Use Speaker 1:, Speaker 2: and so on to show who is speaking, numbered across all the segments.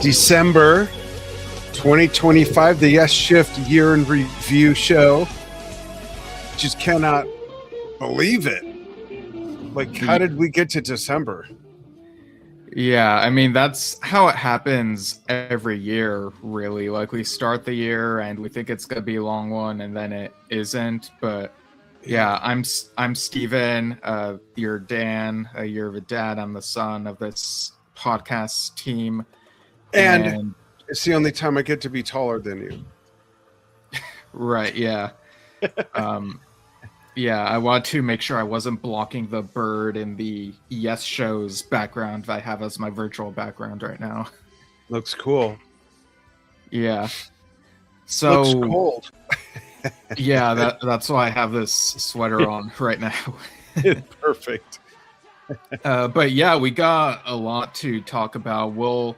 Speaker 1: December 2025, the Yesshift year in review show. Just cannot believe it. Like, how did we get to December?
Speaker 2: Yeah, I mean, that's how it happens every year, really. Like, we start the year and we think it's going to be a long one, and then it isn't. But yeah, I'm Steven. You're Dan. You're the dad. I'm the son of this podcast team.
Speaker 1: And it's the only time I get to be taller than you.
Speaker 2: Right, yeah. Yeah, I want to make sure I wasn't blocking the bird in the Yes Show's background I have as my virtual background right now.
Speaker 1: Looks cool.
Speaker 2: Yeah. So
Speaker 1: looks cold.
Speaker 2: Yeah, that's why I have this sweater on right now.
Speaker 1: Perfect.
Speaker 2: But yeah, we got a lot to talk about. We'll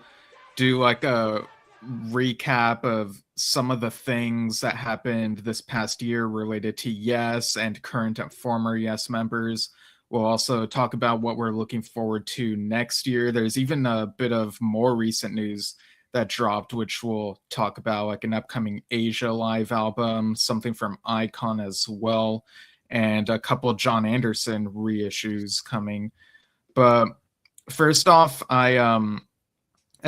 Speaker 2: do like a recap of some of the things that happened this past year related to Yes and current and former Yes members. We'll also talk about what we're looking forward to next year. There's even a bit of more recent news that dropped, which we'll talk about, like an upcoming Asia live album, something from Icon as well, and a couple John Anderson reissues coming. But first off, I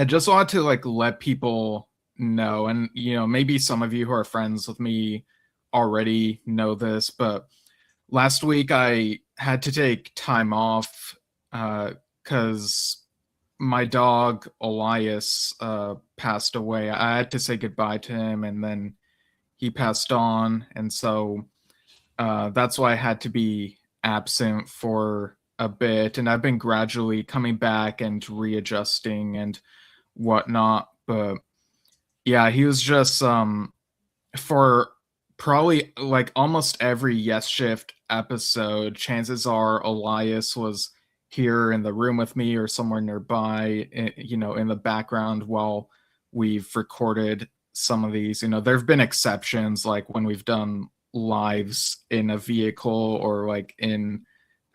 Speaker 2: just want to like let people know, and maybe some of you who are friends with me already know this, but last week I had to take time off because my dog Elias passed away. I had to say goodbye to him, and then he passed on, and so that's why I had to be absent for a bit. And I've been gradually coming back and readjusting and whatnot. But yeah, he was just for probably like almost every Yesshift episode, chances are Elias was here in the room with me or somewhere nearby, in the background while we've recorded some of these. There have been exceptions, like when we've done lives in a vehicle or like in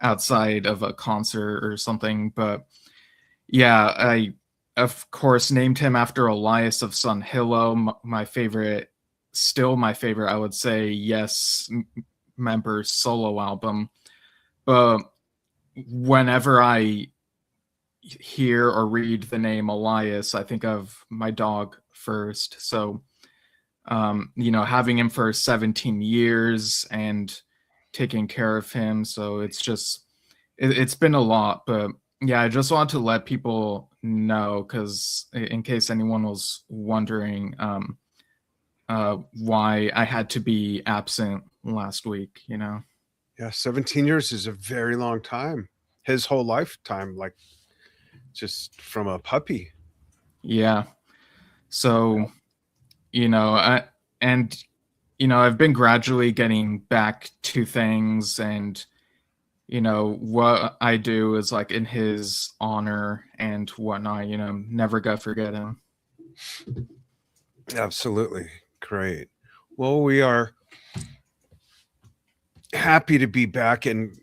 Speaker 2: outside of a concert or something. But yeah, I of course named him after Elias of Sun Hillo, my favorite, still my favorite, I would say, Yes member solo album. But whenever I hear or read the name Elias, I think of my dog first. So, having him for 17 years and taking care of him. So it's been a lot. But yeah, I just want to let people know, because in case anyone was wondering why I had to be absent last week,
Speaker 1: Yeah, 17 years is a very long time. His whole lifetime, like just from a puppy.
Speaker 2: Yeah. So, I've been gradually getting back to things, and what I do is like in his honor and whatnot. Never gonna forget him.
Speaker 1: Absolutely. Great. Well, we are happy to be back, and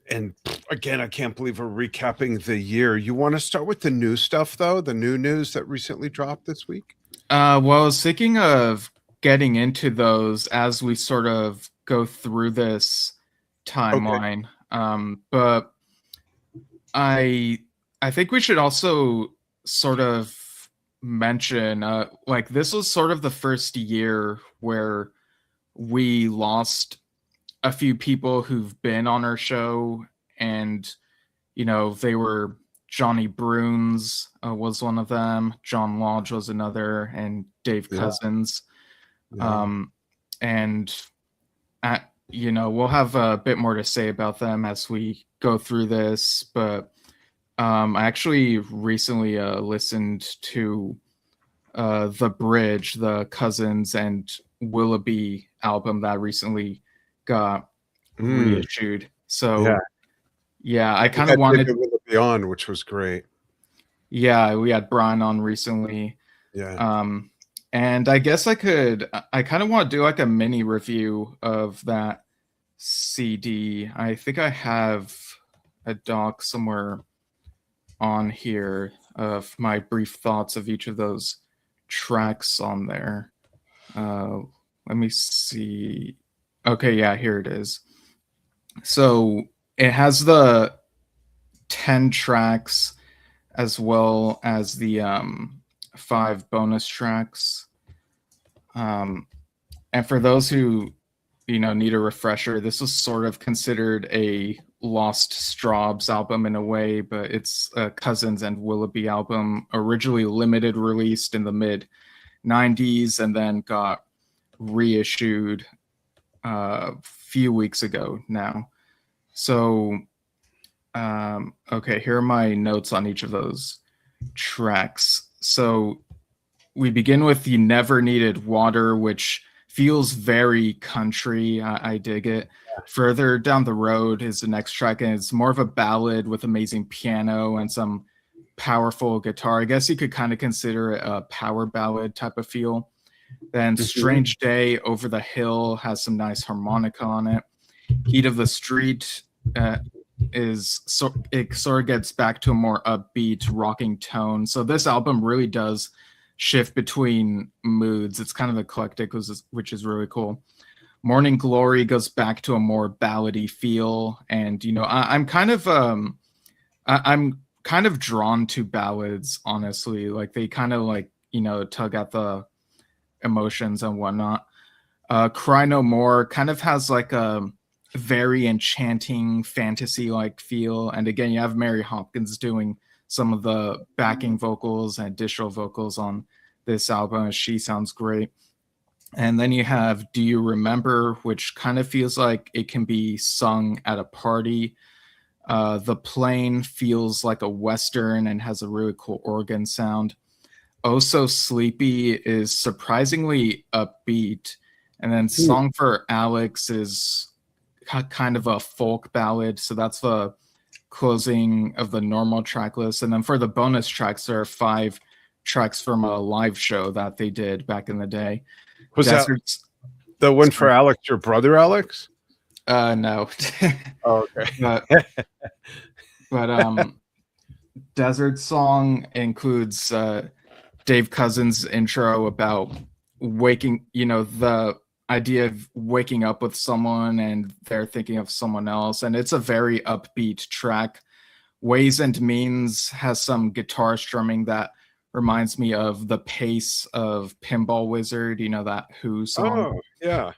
Speaker 1: again, I can't believe we're recapping the year. You want to start with the new stuff, though? The new news that recently dropped this week?
Speaker 2: Well, I was thinking of getting into those as we sort of go through this timeline. Okay. But I think we should also sort of mention, like, this was sort of the first year where we lost a few people who've been on our show, and they were Johnny Bruns was one of them, John Lodge was another, and Dave Cousins. Yeah. And we'll have a bit more to say about them as we go through this. But I actually recently listened to The Bridge, the Cousins and Willoughby album that recently got reissued. So yeah, I kind of wanted
Speaker 1: Willoughby on, which was great.
Speaker 2: Yeah, we had Brian on recently.
Speaker 1: Yeah.
Speaker 2: And I guess I kind of want to do like a mini review of that CD. I think I have a doc somewhere on here of my brief thoughts of each of those tracks on there. Let me see. Okay, yeah, here it is. So it has the 10 tracks as well as the 5 bonus tracks. And for those who need a refresher, this was sort of considered a Lost Straubs album in a way, but it's a Cousins and Willoughby album, originally limited released in the mid 90s and then got reissued a few weeks ago now. So okay, here are my notes on each of those tracks. So we begin with You Never Needed Water, which feels very country. I dig it. Further Down the Road is the next track, and it's more of a ballad with amazing piano and some powerful guitar. I guess you could kind of consider it a power ballad type of feel. Then Strange Day Over the Hill has some nice harmonica on it. Heat of the Street it sort of gets back to a more upbeat rocking tone. So this album really does shift between moods. It's kind of eclectic, which is really cool. Morning Glory goes back to a more ballady feel, and I'm kind of drawn to ballads, honestly. Like they kind of tug at the emotions and whatnot. Cry No More kind of has like a very enchanting fantasy like feel, and again you have Mary Hopkins doing some of the backing vocals and additional vocals on this album. She sounds great. And then you have Do You Remember, which kind of feels like it can be sung at a party. The Plane feels like a Western and has a really cool organ sound. Oh So Sleepy is surprisingly upbeat. And then Song for Alex is kind of a folk ballad. So that's the closing of the normal track list. And then for the bonus tracks, there are 5 tracks from a live show that they did back in the day.
Speaker 1: Was that the one for Alex, your brother Alex?
Speaker 2: No.
Speaker 1: Oh, okay.
Speaker 2: but Desert Song includes Dave Cousins' intro about waking, the idea of waking up with someone and they're thinking of someone else. And it's a very upbeat track. Ways and Means has some guitar strumming that reminds me of the pace of Pinball Wizard, that Who song.
Speaker 1: Oh, yeah.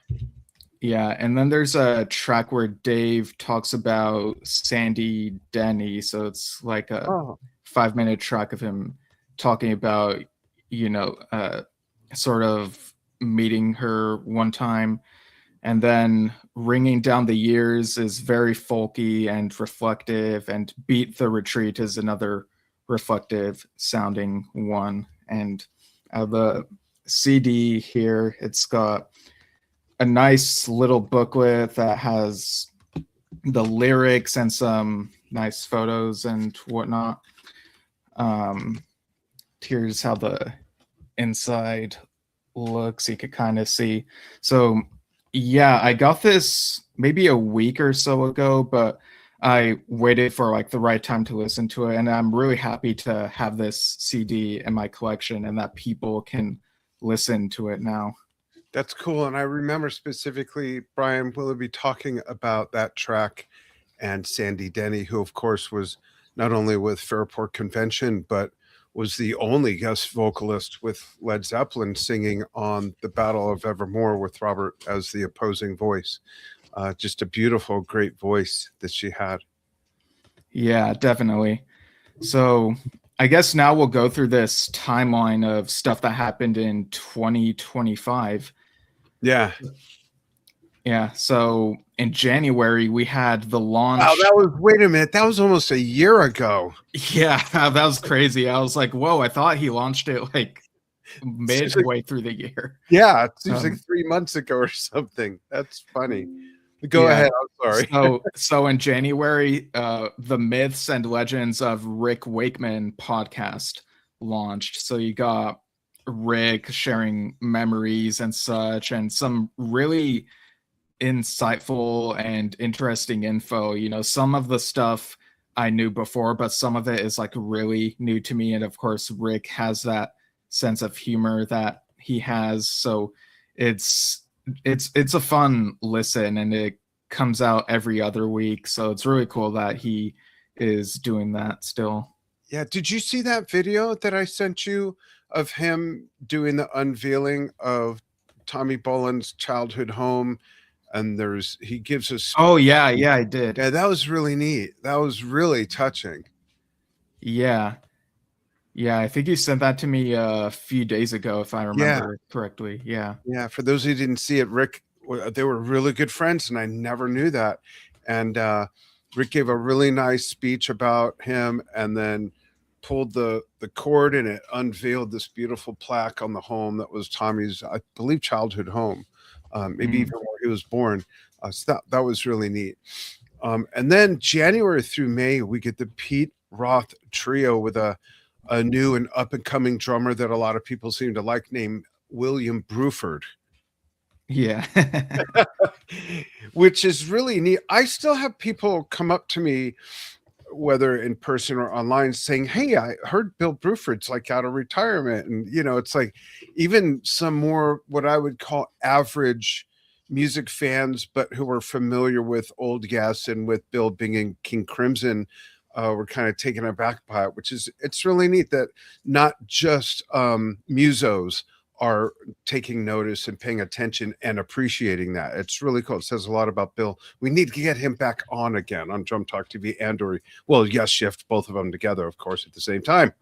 Speaker 2: Yeah, and then there's a track where Dave talks about Sandy Denny, so it's like a 5-minute track of him talking about, sort of meeting her one time. And then Ringing Down the Years is very folky and reflective, and Beat the Retreat is another reflective sounding one. And the CD here, it's got a nice little booklet that has the lyrics and some nice photos and whatnot. Here's how the inside looks. You could kind of see. So yeah, I got this maybe a week or so ago, but I waited for like the right time to listen to it, and I'm really happy to have this CD in my collection and that people can listen to it now.
Speaker 1: That's cool. And I remember specifically Brian Willoughby talking about that track and Sandy Denny, who of course was not only with Fairport Convention, but was the only guest vocalist with Led Zeppelin singing on the Battle of Evermore with Robert as the opposing voice. Just a beautiful, great voice that she had.
Speaker 2: Yeah, definitely. So I guess now we'll go through this timeline of stuff that happened in 2025.
Speaker 1: Yeah.
Speaker 2: Yeah. So in January, we had the launch.
Speaker 1: Wow, wait a minute. That was almost a year ago.
Speaker 2: Yeah, that was crazy. I was like, whoa, I thought he launched it like midway through the year.
Speaker 1: Yeah, it seems like 3 months ago or something. That's funny. Go ahead. I'm sorry.
Speaker 2: So in January, the Myths and Legends of Rick Wakeman podcast launched. So you got Rick sharing memories and such, and some really insightful and interesting info. Some of the stuff I knew before, but some of it is like really new to me. And of course, Rick has that sense of humor that he has. So it's a fun listen, and it comes out every other week. So it's really cool that he is doing that still.
Speaker 1: Yeah. Did you see that video that I sent you of him doing the unveiling of Tommy Boland's childhood home? And he gives us.
Speaker 2: Oh yeah, I did.
Speaker 1: Yeah, that was really neat. That was really touching.
Speaker 2: Yeah. Yeah, I think you sent that to me a few days ago, if I
Speaker 1: Yeah.
Speaker 2: remember correctly. Yeah.
Speaker 1: Yeah. For those who didn't see it, Rick, they were really good friends, and I never knew that. And Rick gave a really nice speech about him, and then pulled the cord, and it unveiled this beautiful plaque on the home that was Tommy's, I believe, childhood home, maybe even where he was born. So that was really neat. And then January through May, we get the Pete Roth trio with a new and up and coming drummer that a lot of people seem to like, named William Bruford.
Speaker 2: Yeah.
Speaker 1: Which is really neat. I still have people come up to me, whether in person or online, saying, "Hey, I heard Bill Bruford's like out of retirement." And it's like, even some more what I would call average music fans, but who are familiar with old Yes and with Bill being in King Crimson, were kind of taken aback by it. It's really neat that not just musos are taking notice and paying attention and appreciating that. It's really cool. It says a lot about Bill. We need to get him back on again on Drum Talk TV and Yesshift, both of them together, of course, at the same time.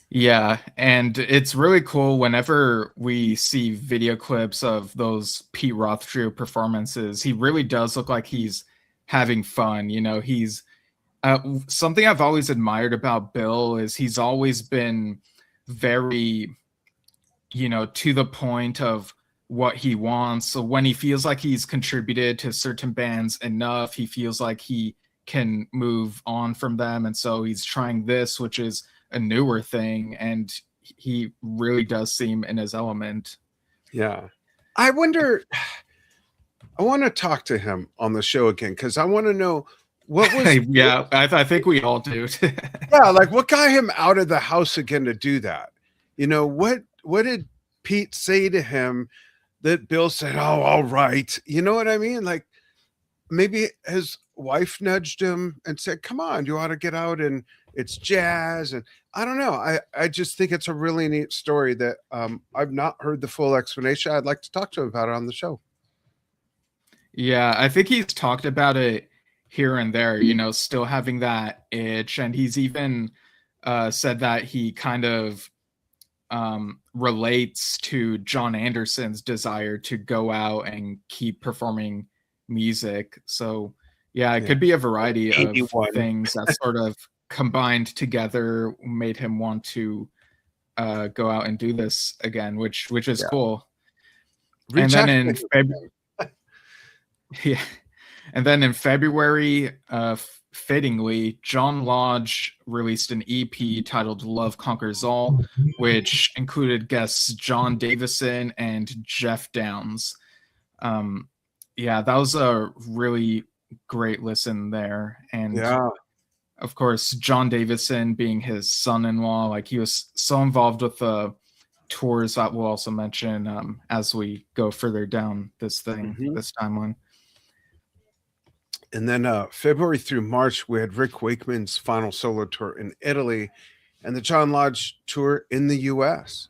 Speaker 2: Yeah, and it's really cool whenever we see video clips of those Pete Roth trio performances. He really does look like he's having fun. He's something I've always admired about Bill is he's always been very to the point of what he wants. So when he feels like he's contributed to certain bands enough, he feels like he can move on from them. And so he's trying this, which is a newer thing. And he really does seem in his element.
Speaker 1: Yeah. I wonder, I want to talk to him on the show again, because I want to know what was.
Speaker 2: Yeah, I think we all do.
Speaker 1: Yeah, like what got him out of the house again to do that? What did Pete say to him that Bill said, "Oh, all right"? You know what I mean? Like maybe his wife nudged him and said, "Come on, you ought to get out, and it's jazz." And I don't know. I just think it's a really neat story that I've not heard the full explanation. I'd like to talk to him about it on the show.
Speaker 2: Yeah, I think he's talked about it here and there, still having that itch. And he's even said that he kind of relates to John Anderson's desire to go out and keep performing music. So yeah, it could be a variety of things that sort of combined together made him want to go out and do this again, which is cool. And then in February, yeah, and then in February, fittingly, John Lodge released an EP titled Love Conquers All, which included guests John Davison and Jeff Downs. Yeah, that was a really great listen there. And of course, John Davison being his son-in-law, like he was so involved with the tours that we'll also mention as we go further down this timeline.
Speaker 1: And then February through March, we had Rick Wakeman's final solo tour in Italy and the John Lodge tour in the US.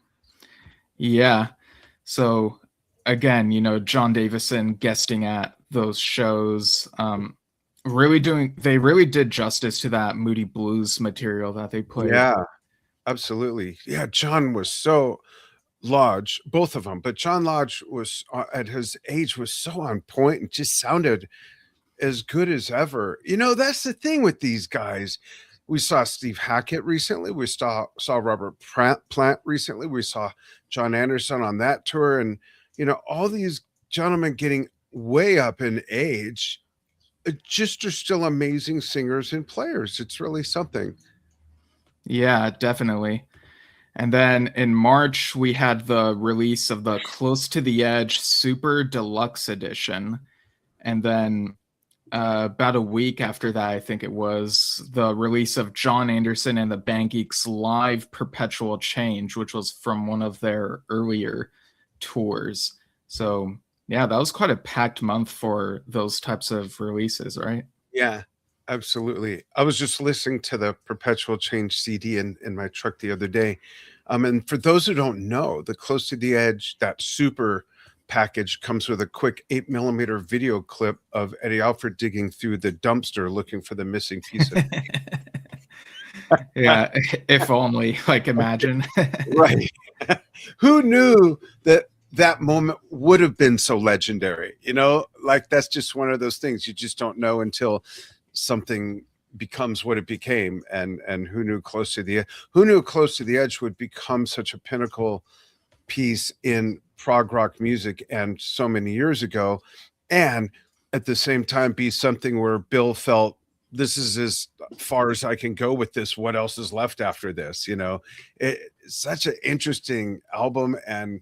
Speaker 2: Yeah. So again, John Davison guesting at those shows, they really did justice to that Moody Blues material that they played.
Speaker 1: Yeah, absolutely. Yeah, John was so Lodge, both of them, but John Lodge was at his age was so on point and just sounded as good as ever. That's the thing with these guys. We saw Steve Hackett recently. We saw Robert Plant recently. We saw John Anderson on that tour. And, all these gentlemen getting way up in age just are still amazing singers and players. It's really something.
Speaker 2: Yeah, definitely. And then in March, we had the release of the Close to the Edge Super Deluxe Edition. And then about a week after that, I think it was the release of John Anderson and the Band Geeks live Perpetual Change, which was from one of their earlier tours. So yeah, that was quite a packed month for those types of releases, right?
Speaker 1: Yeah, absolutely. I was just listening to the Perpetual Change CD in my truck the other day. And for those who don't know, the Close to the Edge, that super package comes with a quick 8mm video clip of Eddie Alford digging through the dumpster looking for the missing piece of
Speaker 2: Yeah, if only, like, imagine.
Speaker 1: right. Who knew that that moment would have been so legendary? You know, like that's just one of those things you just don't know until something becomes what it became. And who knew Close to the Edge would become such a pinnacle piece in prog rock music and so many years ago, and at the same time be something where Bill felt this is as far as I can go with this. What else is left after this? You know, it's such an interesting album and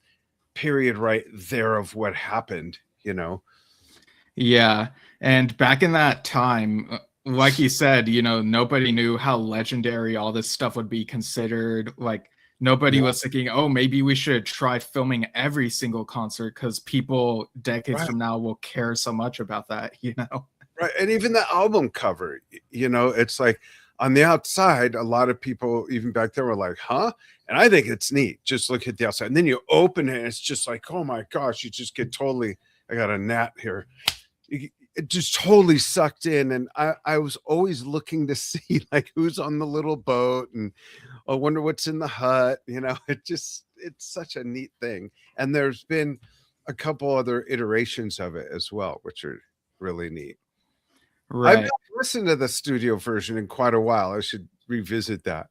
Speaker 1: period right there of what happened, you know.
Speaker 2: Yeah, and back in that time, like you said, you know, nobody knew how legendary all this stuff would be considered. Like, nobody
Speaker 1: Yeah,
Speaker 2: was thinking, oh, maybe we should try filming every single concert because people decades
Speaker 1: right,
Speaker 2: from now will care so much about that, you know?
Speaker 1: right. And even the album cover, you know, it's like on the outside, a lot of people even back then were like, huh? And I think it's neat. Just look at the outside. And then you open it and it's just like, oh my gosh, you just get totally, I got a gnat here. It just totally sucked in. And I was always looking to see like who's on the little boat and I wonder what's in the hut. You know, it's such a neat thing. And there's been a couple other iterations of it as well, which are really neat. I've
Speaker 2: Right.
Speaker 1: not listened to the studio version in quite a while. I should revisit that.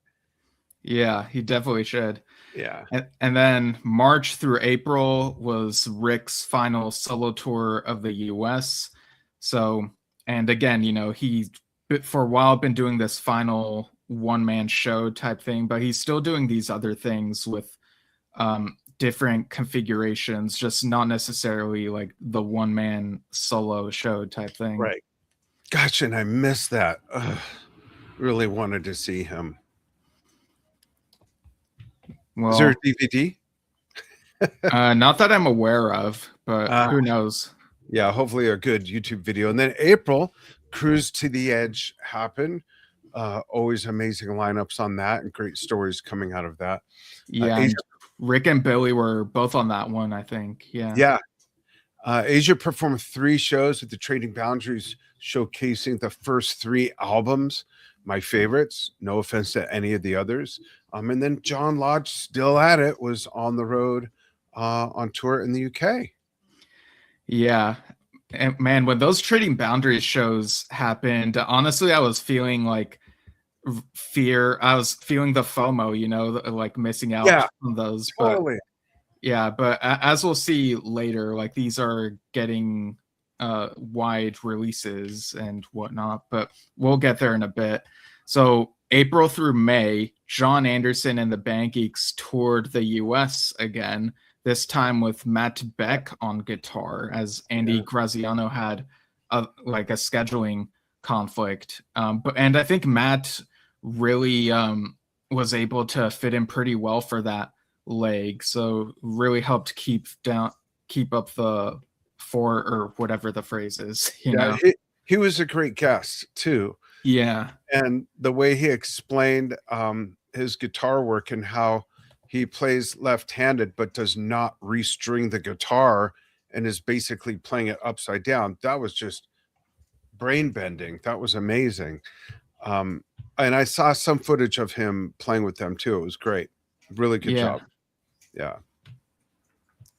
Speaker 2: Yeah, he definitely should.
Speaker 1: Yeah.
Speaker 2: And then March through April was Rick's final solo tour of the US. So, and again, you know, he for a while been doing this final one-man show type thing, but he's still doing these other things with different configurations, just not necessarily like the one-man solo show type thing.
Speaker 1: Right. Gotcha. And I missed that. Ugh, really wanted to see him. Is there a
Speaker 2: Well,
Speaker 1: DVD?
Speaker 2: not that I'm aware of, but
Speaker 1: Uh,
Speaker 2: who knows?
Speaker 1: yeah, hopefully a good YouTube video. And then April, Cruise to the Edge happened. Always amazing lineups on that and great stories coming out of that.
Speaker 2: Yeah,
Speaker 1: Asia,
Speaker 2: and Rick and Billy were both on that one, I think. Yeah.
Speaker 1: yeah. Asia performed 3 shows at the Trading Boundaries, showcasing the first 3 albums, my favorites. No offense to any of the others. And then John Lodge, still at it, was on the road on tour in the UK.
Speaker 2: Yeah. And man, when those Trading Boundaries shows happened, honestly, I was feeling like fear. I was feeling the FOMO, you know, like missing out
Speaker 1: Yeah,
Speaker 2: on those. But
Speaker 1: totally.
Speaker 2: yeah, but as we'll see later, like these are getting wide releases and whatnot, but we'll get there in a bit. So April through May, John Anderson and the Band Geeks toured the US again, this time with Matt Beck on guitar, as Andy Graziano had like a scheduling conflict. And I think Matt really was able to fit in pretty well for that leg, so really helped keep up the four, or whatever the phrase is, you know.
Speaker 1: He was a great guest too.
Speaker 2: Yeah.
Speaker 1: And the way he explained his guitar work and how he plays left-handed but does not restring the guitar and is basically playing it upside down, that was just brain bending. That was amazing. And I saw some footage of him playing with them too. It was great. Really good job. Yeah.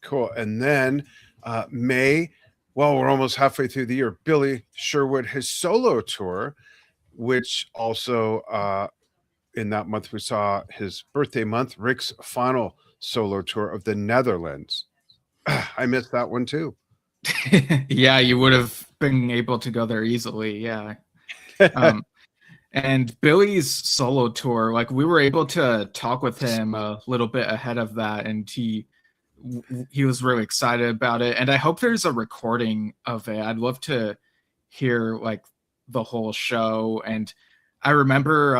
Speaker 1: Cool. And then May, well, we're almost halfway through the year. Billy Sherwood, his solo tour, which also in that month we saw his birthday month, Rick's final solo tour of the Netherlands. I missed that one too.
Speaker 2: Yeah, you would have been able to go there easily. Yeah. And Billy's solo tour, like we were able to talk with him a little bit ahead of that, and he was really excited about it. And I hope there's a recording of it. I'd love to hear like the whole show. And I remember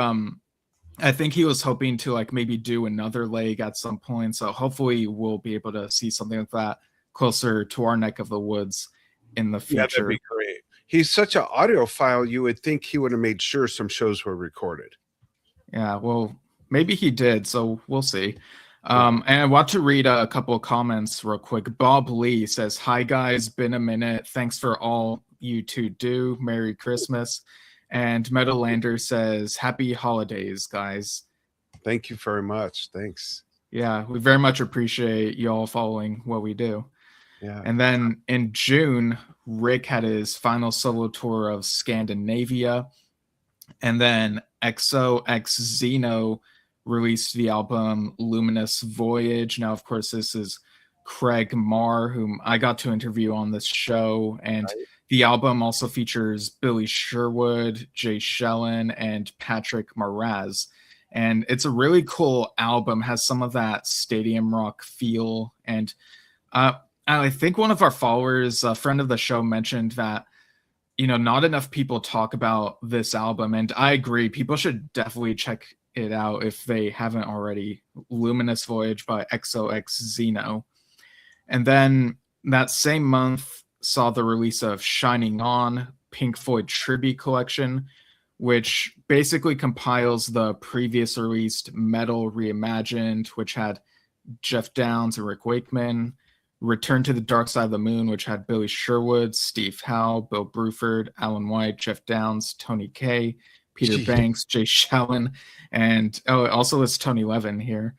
Speaker 2: I think he was hoping to like maybe do another leg at some point. So hopefully we'll be able to see something like that closer to our neck of the woods in the
Speaker 1: Yeah, that'd
Speaker 2: future.
Speaker 1: be great. He's such an audiophile, you would think he would have made sure some shows were recorded.
Speaker 2: Yeah, well, maybe he did, so we'll see. And I want to read a couple of comments real quick. Bob Lee says, "Hi guys, been a minute. Thanks for all you two do. Merry Christmas." And Metalander says, "Happy holidays, guys."
Speaker 1: Thank you very much. Thanks.
Speaker 2: Yeah, we very much appreciate y'all following what we do.
Speaker 1: Yeah.
Speaker 2: And then in June, Rick had his final solo tour of Scandinavia. And then XOX Xeno released the album Luminous Voyage. Now, of course, this is Craig Marr, whom I got to interview on this show. And the album also features Billy Sherwood, Jay Shellen, and Patrick Moraz. And it's a really cool album, has some of that stadium rock feel. And I think one of our followers, a friend of the show, mentioned that, you know, not enough people talk about this album. And I agree. People should definitely check it out if they haven't already. Luminous Voyage by XOX Xeno. And then that same month saw the release of Shining On, Pink Floyd Tribute Collection, which basically compiles the previous released Metal Reimagined, which had Jeff Downes and Rick Wakeman. Return to the Dark Side of the Moon, which had Billy Sherwood, Steve Howe, Bill Bruford, Alan White, Jeff Downes, Tony Kaye, Peter Banks, Jay Shellen, and also it's Tony Levin here.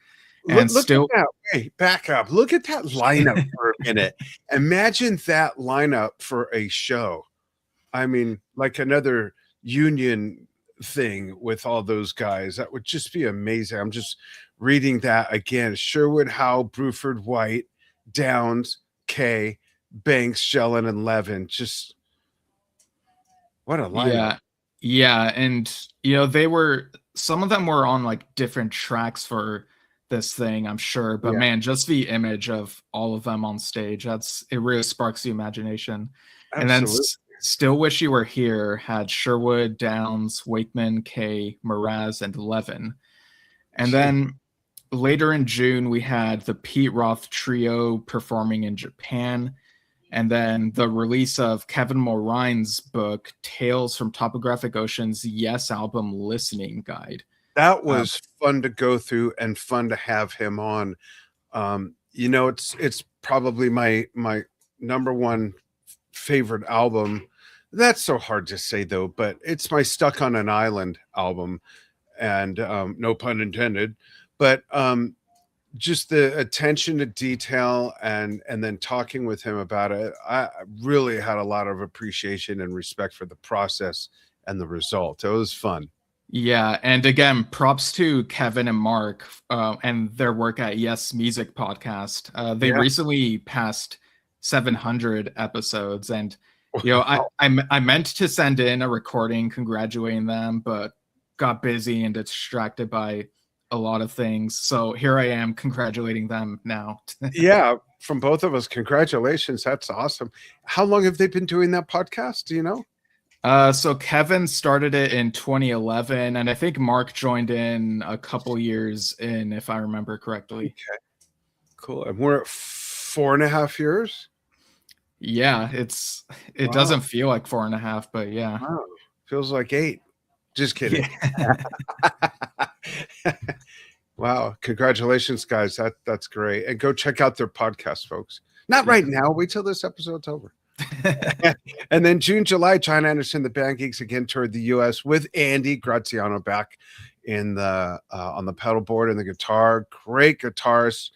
Speaker 2: And
Speaker 1: look at that. Wait, back up. Look at that lineup for a minute. Imagine that lineup for a show. I mean, like another union thing with all those guys. That would just be amazing. I'm just reading that again. Sherwood, Howe, Bruford, White, Downes, Kaye, Banks, Shellen, and Levin. Just what a lineup.
Speaker 2: Yeah. And you know, some of them were on like different tracks for this thing, I'm sure. But man, just the image of all of them on stage, it really sparks the imagination. Absolutely. And then Still Wish You Were Here had Sherwood, Downes, Wakeman, Kaye, Moraz, and Levin. And then later in June, we had the Pete Roth Trio performing in Japan. And then the release of Kevin Mulrine's book, Tales from Topographic Ocean's Yes album listening guide.
Speaker 1: That was fun to go through and fun to have him on. You know, it's probably my number one favorite album. That's so hard to say though, but it's my Stuck on an Island album, and no pun intended. But just the attention to detail and then talking with him about it, I really had a lot of appreciation and respect for the process and the result. It was fun.
Speaker 2: Yeah, and again, props to Kevin and Mark and their work at Yes Music Podcast. They recently passed 700 episodes, and you know, I meant to send in a recording congratulating them, but got busy and distracted by a lot of things. So here I am congratulating them now.
Speaker 1: Yeah, from both of us, congratulations. That's awesome. How long have they been doing that podcast? Do you know?
Speaker 2: So Kevin started it in 2011, and I think Mark joined in a couple years in, if I remember correctly.
Speaker 1: Okay, cool. And we're at 4.5 years.
Speaker 2: Yeah, it doesn't feel like 4.5, but yeah,
Speaker 1: feels like 8. Just kidding. Yeah. Wow, congratulations, guys. That's great. And go check out their podcast, folks. Not right now. Wait till this episode's over. And then June, July, John Anderson, the Band Geeks again toured the U.S. with Andy Graziano back in the on the pedal board and the guitar. Great guitarist.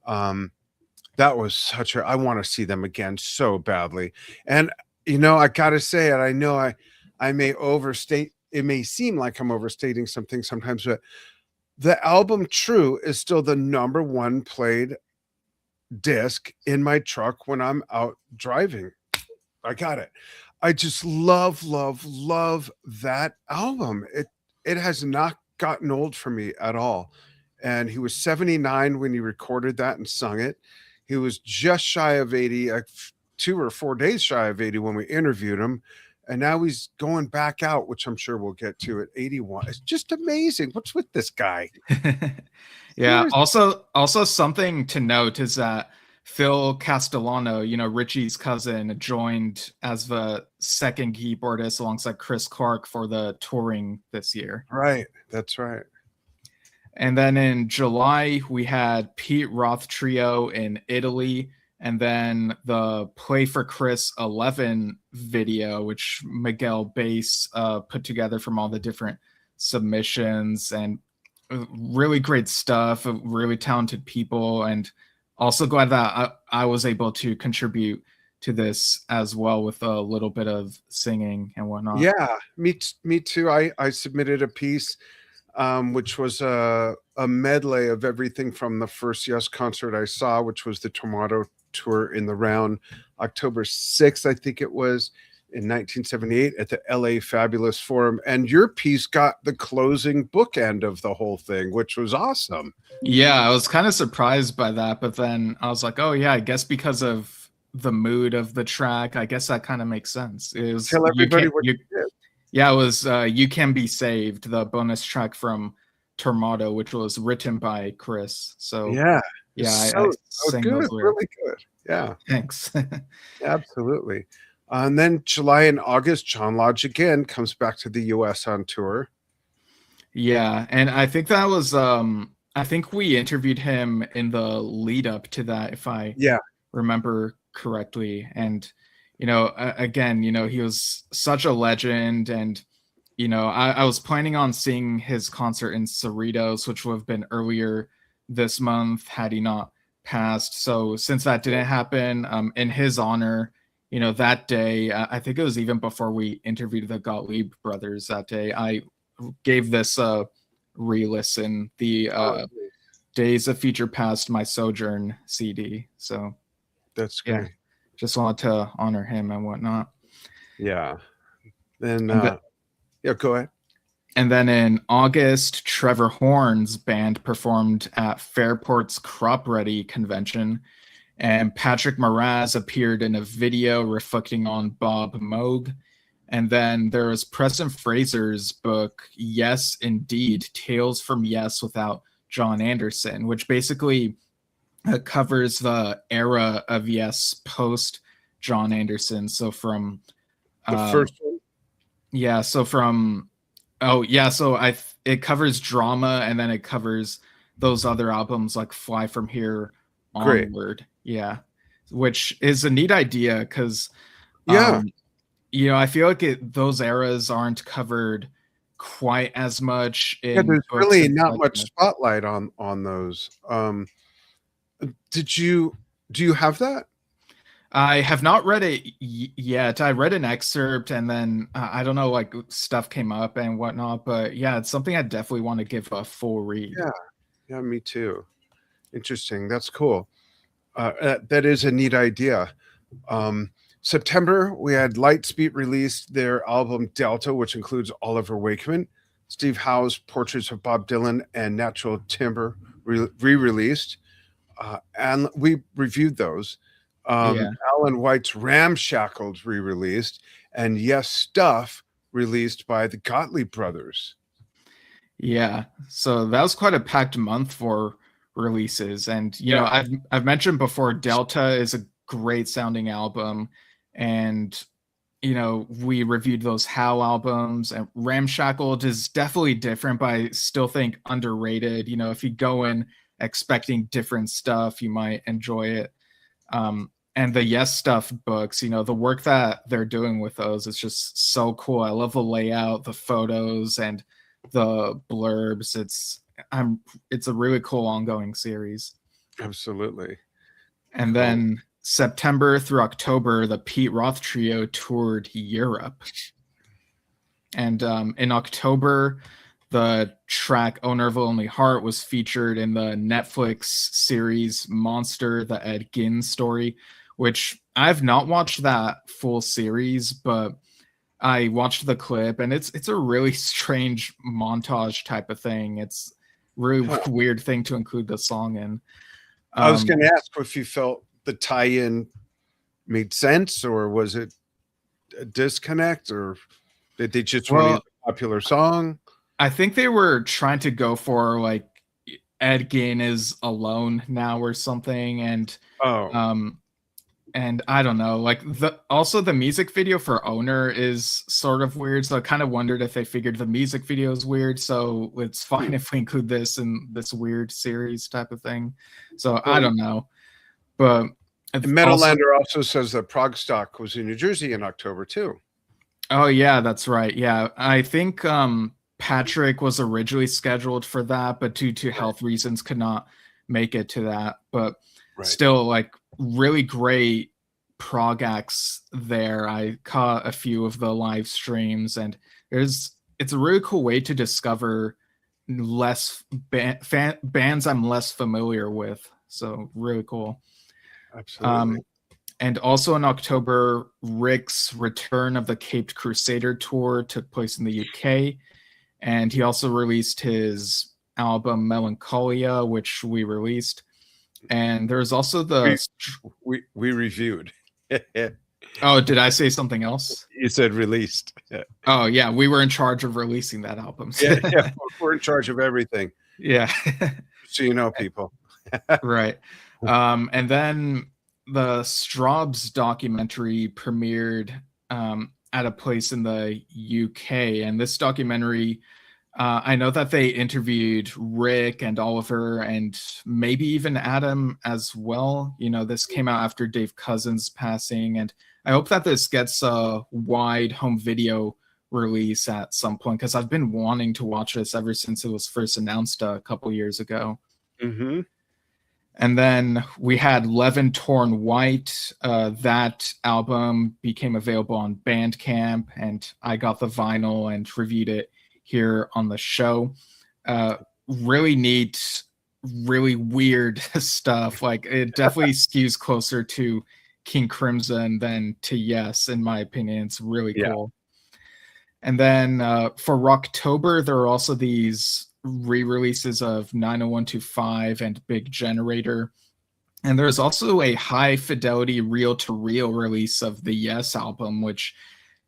Speaker 1: That was I want to see them again so badly. And you know, I gotta say it. I know I may overstate. It may seem like I'm overstating something sometimes, but the album True is still the number one played disc in my truck when I'm out driving. I got it. I just love that album. It has not gotten old for me at all. And he was 79 when he recorded that and sung it. He was just shy of 80, 2 or 4 days shy of 80 when we interviewed him. and now he's going back out, which I'm sure we'll get to at 81. It's just amazing. What's with this guy?
Speaker 2: Yeah.
Speaker 1: Seriously.
Speaker 2: Also something to note is that Phil Castellano, Richie's cousin, joined as the second keyboardist alongside Chris Clark for the touring this year.
Speaker 1: Right. That's right.
Speaker 2: And then in July, we had Pete Roth Trio in Italy, and then the Play for Chris 11 video, which Miguel Bass put together from all the different submissions, and really great stuff, really talented people, and also glad that I was able to contribute to this as well with a little bit of singing and whatnot.
Speaker 1: Yeah, me too. I submitted a piece, which was a medley of everything from the first Yes concert I saw, which was the Toronto tour in the round, October 6th, I think it was, in 1978 at the LA Fabulous Forum. And your piece got the closing bookend of the whole thing, which was awesome.
Speaker 2: Yeah, I was kind of surprised by that, but then I was like, oh yeah, I guess because of the mood of the track, I guess that kind of makes sense. It was,
Speaker 1: Tell everybody what you did.
Speaker 2: Yeah, it was You Can Be Saved, the bonus track from Tormato, which was written by Chris. So
Speaker 1: yeah,
Speaker 2: I sang
Speaker 1: good,
Speaker 2: those lyrics.
Speaker 1: really good. Yeah,
Speaker 2: thanks.
Speaker 1: Absolutely. And then July and August, John Lodge again comes back to the US on tour.
Speaker 2: Yeah, and I think that was I think we interviewed him in the lead up to that, if I remember correctly. And again, he was such a legend, and I was planning on seeing his concert in Cerritos, which would have been earlier this month had he not passed. So since that didn't happen, in his honor, that day, I think it was even before we interviewed the Gottlieb brothers that day, I gave this re-listen, the Days of Future Past My Sojourn CD. So
Speaker 1: that's great.
Speaker 2: Yeah, just wanted to honor him and whatnot.
Speaker 1: Yeah. Then go ahead.
Speaker 2: And then in August, Trevor Horn's band performed at Fairport's Crop Ready convention, and Patrick Moraz appeared in a video reflecting on Bob Moog. And then there was Preston Fraser's book, Yes, Indeed, Tales from Yes Without John Anderson, which basically covers the era of Yes post John Anderson. So from
Speaker 1: the first one?
Speaker 2: Yeah, so from it covers Drama, and then it covers those other albums like Fly From Here onward. Yeah, which is a neat idea because I feel like those eras aren't covered quite as much in
Speaker 1: there's really not much spotlight on those. Do you have that?
Speaker 2: I have not read it yet. I read an excerpt, and then I don't know, like stuff came up and whatnot. But yeah, it's something I definitely want to give a full read.
Speaker 1: Yeah, me too. Interesting. That's cool. That is a neat idea. September, we had Lightspeed released their album Delta, which includes Oliver Wakeman, Steve Howe's Portraits of Bob Dylan, and Natural Timber re-released. And we reviewed those. Alan White's Ramshackled re-released, and Yes Stuff released by the Gottlieb brothers.
Speaker 2: Yeah, so that was quite a packed month for releases. And I've mentioned before, Delta is a great sounding album, and we reviewed those How albums, and Ramshackled is definitely different, but I still think underrated. If you go in expecting different stuff, you might enjoy it. And the Yes Stuff books, the work that they're doing with those is just so cool. I love the layout, the photos, and the blurbs. It's a really cool ongoing series.
Speaker 1: Absolutely.
Speaker 2: And then September through October, the Pete Roth Trio toured Europe. And in October, the track Owner of a Lonely Heart was featured in the Netflix series Monster, the Ed Gein story, which I've not watched that full series, but I watched the clip, and it's a really strange montage type of thing. It's really weird thing to include the song in.
Speaker 1: I was going to ask if you felt the tie-in made sense, or was it disconnect, or did they just
Speaker 2: Well,
Speaker 1: release a popular song?
Speaker 2: I think they were trying to go for like Ed Gein is alone now or something,
Speaker 1: Oh,
Speaker 2: um and I don't know, like the music video for Owner is sort of weird, so I kind of wondered if they figured the music video is weird, so it's fine if we include this in this weird series type of thing. So I don't know, but
Speaker 1: Metallander also says that Progstock was in New Jersey in October too.
Speaker 2: Oh yeah, that's right. Yeah, I think Patrick was originally scheduled for that, but due to health reasons could not make it to that. But still, like, really great prog acts there. I caught a few of the live streams, and it's a really cool way to discover less bands I'm less familiar with. So really cool.
Speaker 1: Absolutely.
Speaker 2: And also in October, Rick's Return of the Caped Crusader tour took place in the UK. And he also released his album Melancholia, which we released. And there's also
Speaker 1: we reviewed.
Speaker 2: Oh, did I say something else?
Speaker 1: You said released.
Speaker 2: Oh yeah, we were in charge of releasing that album.
Speaker 1: Yeah, we're in charge of everything.
Speaker 2: Yeah.
Speaker 1: So you know, people.
Speaker 2: Right. And then the Straubs documentary premiered at a place in the UK, and this documentary, I know that they interviewed Rick and Oliver and maybe even Adam as well. You know, this came out after Dave Cousins' passing, and I hope that this gets a wide home video release at some point, because I've been wanting to watch this ever since it was first announced a couple years ago.
Speaker 1: Mm-hmm.
Speaker 2: And then we had Levin Torn White. That album became available on Bandcamp, and I got the vinyl and reviewed it here on the show. Really neat, really weird stuff. Like, it definitely skews closer to King Crimson than to Yes, in my opinion. It's really cool. And then for October, there are also these re-releases of 90125 and Big Generator. And there's also a high fidelity reel-to-reel release of the Yes album, which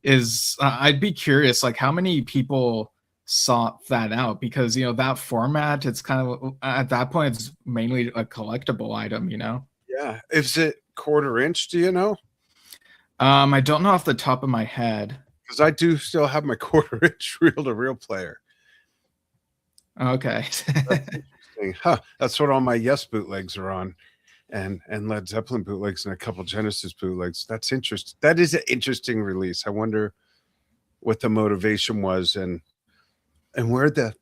Speaker 2: is, I'd be curious, like, how many people sought that out? Because, you know, that format, it's kind of, at that point, it's mainly a collectible item, you know?
Speaker 1: Yeah. Is it quarter inch, do you know?
Speaker 2: I don't know off the top of my head.
Speaker 1: Because I do still have my quarter inch reel-to-reel player.
Speaker 2: Okay.
Speaker 1: That's interesting. Huh. That's what all my Yes bootlegs are on. And Led Zeppelin bootlegs and a couple Genesis bootlegs. That's interesting. That is an interesting release. I wonder what the motivation was, and where did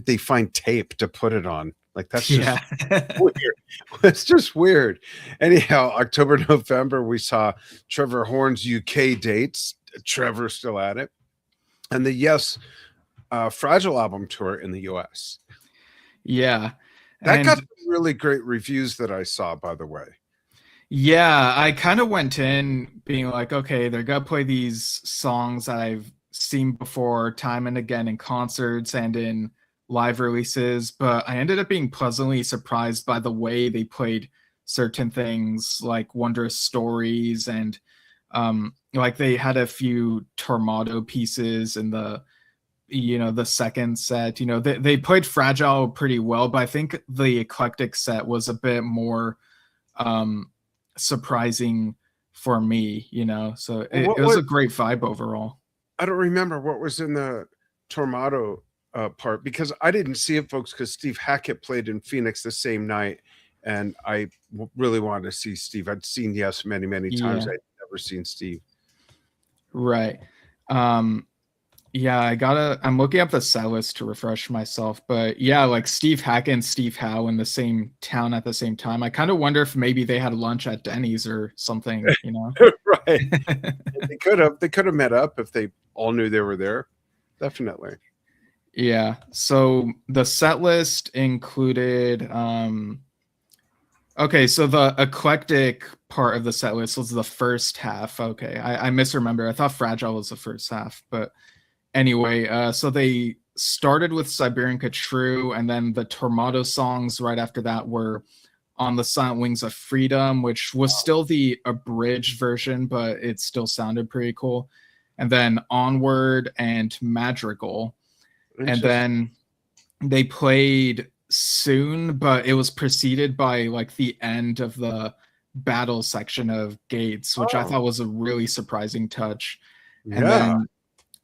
Speaker 1: they find tape to put it on? Like, that's just weird. It's just weird. Anyhow, October, November, we saw Trevor Horn's UK dates. Trevor's still at it. And the Yes Fragile album tour in the US.
Speaker 2: Yeah.
Speaker 1: That got some really great reviews that I saw, by the way.
Speaker 2: Yeah, I kind of went in being like, okay, they're going to play these songs that I've seen before time and again in concerts and in live releases, but I ended up being pleasantly surprised by the way they played certain things like Wondrous Stories, and like they had a few Tormato pieces in the, you know, the second set. You know, they played Fragile pretty well, but I think the eclectic set was a bit more surprising for me, you know, so it was a great vibe overall.
Speaker 1: I don't remember what was in the Tormato part, because I didn't see it, folks, because Steve Hackett played in Phoenix the same night, and I really wanted to see Steve. I'd seen Yes many times. I'd never seen Steve.
Speaker 2: Right. Yeah, I'm looking up the set list to refresh myself, but yeah, like Steve Hackett and Steve Howe in the same town at the same time. I kind of wonder if maybe they had lunch at Denny's or something, you know?
Speaker 1: Right. They could have met up if they all knew they were there. Definitely.
Speaker 2: Yeah. So the set list included okay, so the eclectic part of the set list was the first half. Okay, I misremember. I thought Fragile was the first half, but anyway, so they started with Siberian True, and then the Tormato songs right after that were On the Silent Wings of Freedom, which was still the abridged version, but it still sounded pretty cool. and then Onward and Madrigal. And then they played Soon, but it was preceded by like the end of the battle section of Gates, which I thought was a really surprising touch. And then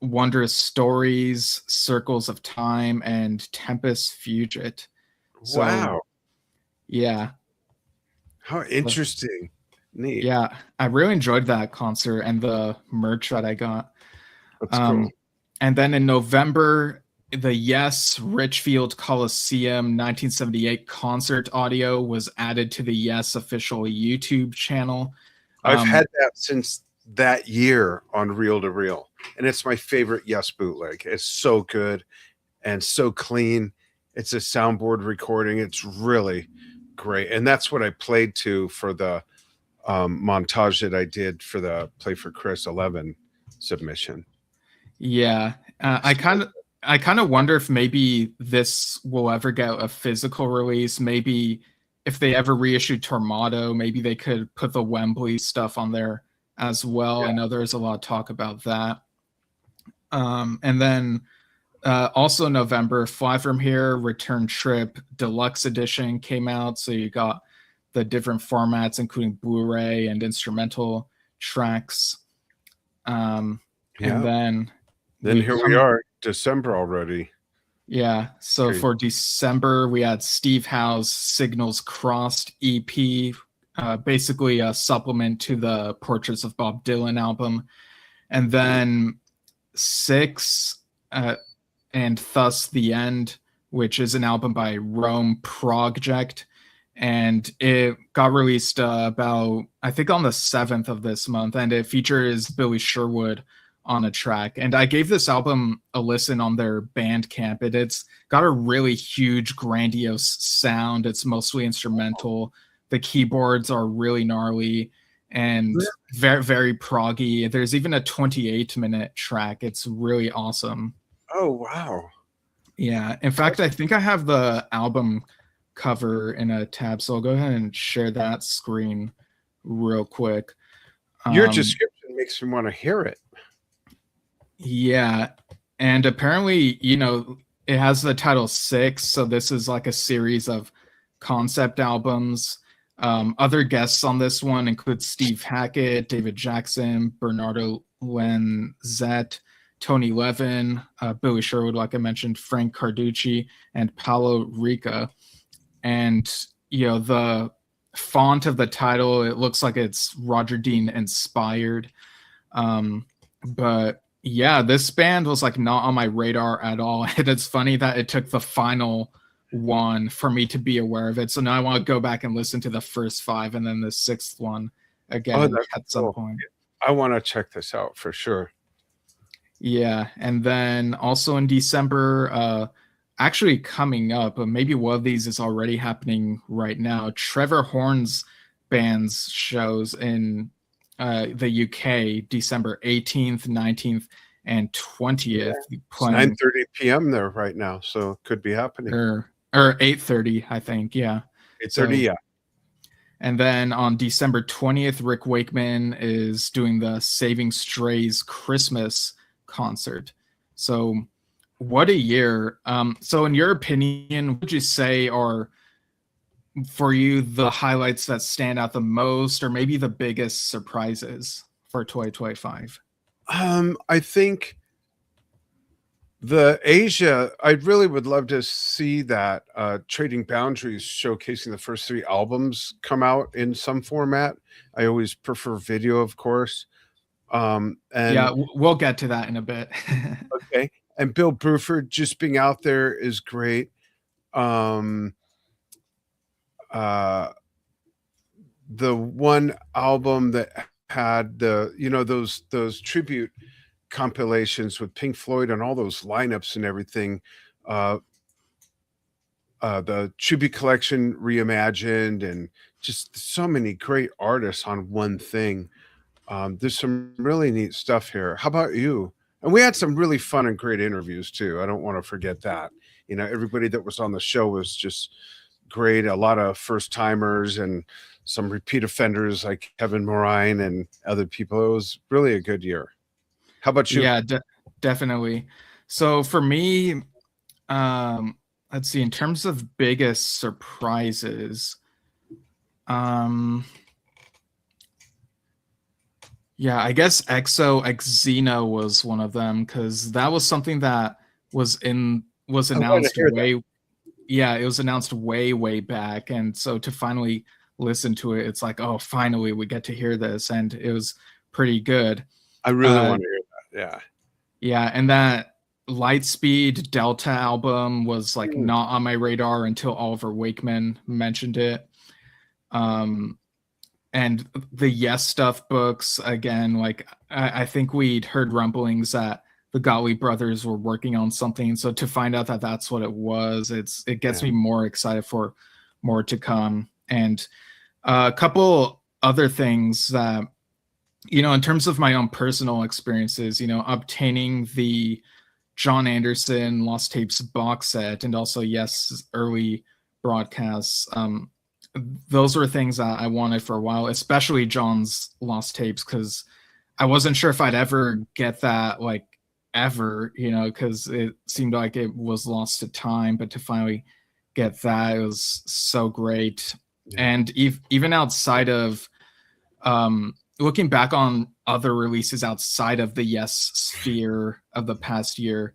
Speaker 2: Wondrous Stories, Circles of Time, and Tempest Fugit. So,
Speaker 1: wow.
Speaker 2: Yeah.
Speaker 1: How interesting. Neat.
Speaker 2: Yeah, I really enjoyed that concert and the merch that I got.
Speaker 1: That's cool.
Speaker 2: And then in November, the Yes Richfield Coliseum 1978 concert audio was added to the Yes official YouTube channel.
Speaker 1: I've had that since that year on Reel to Reel, and it's my favorite Yes bootleg. It's so good and so clean. It's a soundboard recording. It's really great, and that's what I played to for the montage that I did for the Play for Chris 11 submission.
Speaker 2: Yeah, I kind of wonder if maybe this will ever get a physical release. Maybe if they ever reissue Tormato, maybe they could put the Wembley stuff on there as well. I know there's a lot of talk about that. And then also in November, Fly From Here Return Trip Deluxe Edition came out. So you got the different formats, including Blu-ray and instrumental tracks. And then
Speaker 1: here we are, December already.
Speaker 2: Yeah. So for December, we had Steve Howe's Signals Crossed EP, basically a supplement to the Portraits of Bob Dylan album. And then 6 and Thus the End, which is an album by Rome Project. And it got released about, I think, on the 7th of this month. And it features Billy Sherwood on a track. And I gave this album a listen on their Bandcamp. It's got a really huge, grandiose sound. It's mostly instrumental. The keyboards are really gnarly and very, very proggy. There's even a 28-minute track. It's really awesome.
Speaker 1: Oh, wow.
Speaker 2: Yeah. In fact, I think I have the album cover in a tab, so I'll go ahead and share that screen real quick.
Speaker 1: Your description makes me want to hear it.
Speaker 2: Yeah. And apparently, it has the title 6. So this is like a series of concept albums. Other guests on this one include Steve Hackett, David Jackson, Bernardo Lenzette, Tony Levin, Billy Sherwood, like I mentioned, Frank Carducci, and Paolo Rica. And, the font of the title, it looks like it's Roger Dean inspired. But yeah, this band was like not on my radar at all. And it's funny that it took the final one for me to be aware of it. So now I want to go back and listen to the first 5 and then the 6th one again at some point.
Speaker 1: I want to check this out for sure.
Speaker 2: Yeah. And then also in December, actually coming up, maybe one of these is already happening right now, Trevor Horn's band's shows in the UK, December 18th, 19th, and 20th.
Speaker 1: It's 9:30 p.m. there right now, so it could be happening.
Speaker 2: Or 8:30, I think, yeah.
Speaker 1: 8:30, yeah.
Speaker 2: And then on December 20th, Rick Wakeman is doing the Saving Strays Christmas concert. So what a year. So in your opinion, what would you say are, for you, the highlights that stand out the most, or maybe the biggest surprises for 2025?
Speaker 1: I think the Asia, I really would love to see that Trading Boundaries showcasing the first 3 albums come out in some format. I always prefer video, of course. And
Speaker 2: yeah, we'll get to that in a bit.
Speaker 1: Okay. And Bill Bruford just being out there is great. The one album that had the those tribute compilations with Pink Floyd and all those lineups and everything, the tribute collection reimagined, and just so many great artists on one thing. There's some really neat stuff here. How about you? And we had some really fun and great interviews too. I don't want to forget that. Everybody that was on the show was just great. A lot of first timers and some repeat offenders like Kevin Morine and other people. It was really a good year. How about you?
Speaker 2: Yeah, definitely. So for me, let's see, in terms of biggest surprises, um, yeah, I guess Xeno was one of them because that was something that was
Speaker 1: I'm glad to
Speaker 2: announced
Speaker 1: hear that.
Speaker 2: way, yeah, it was announced way back, and so to finally listen to it, it's like, oh, finally we get to hear this, and it was pretty good.
Speaker 1: I really
Speaker 2: Uh,
Speaker 1: want to hear that. Yeah.
Speaker 2: yeah, and that Lightspeed Delta album was like
Speaker 1: Mm,
Speaker 2: not on my radar until Oliver Wakeman mentioned it. Um, and the Yes Stuff books again, like I think we'd heard rumblings that the Gottlieb brothers were working on something, so to find out that that's what it was, it gets
Speaker 1: yeah.
Speaker 2: me more excited for more to come. And a couple other things that, in terms of my own personal experiences, obtaining the John Anderson Lost Tapes box set and also Yes early broadcasts. Those were things that I wanted for a while, especially John's Lost Tapes, because I wasn't sure if I'd ever get that, like ever, because it seemed like it was lost to time. But to finally get that, it was so great.
Speaker 1: Yeah.
Speaker 2: And even outside of looking back on other releases outside of the Yes sphere of the past year,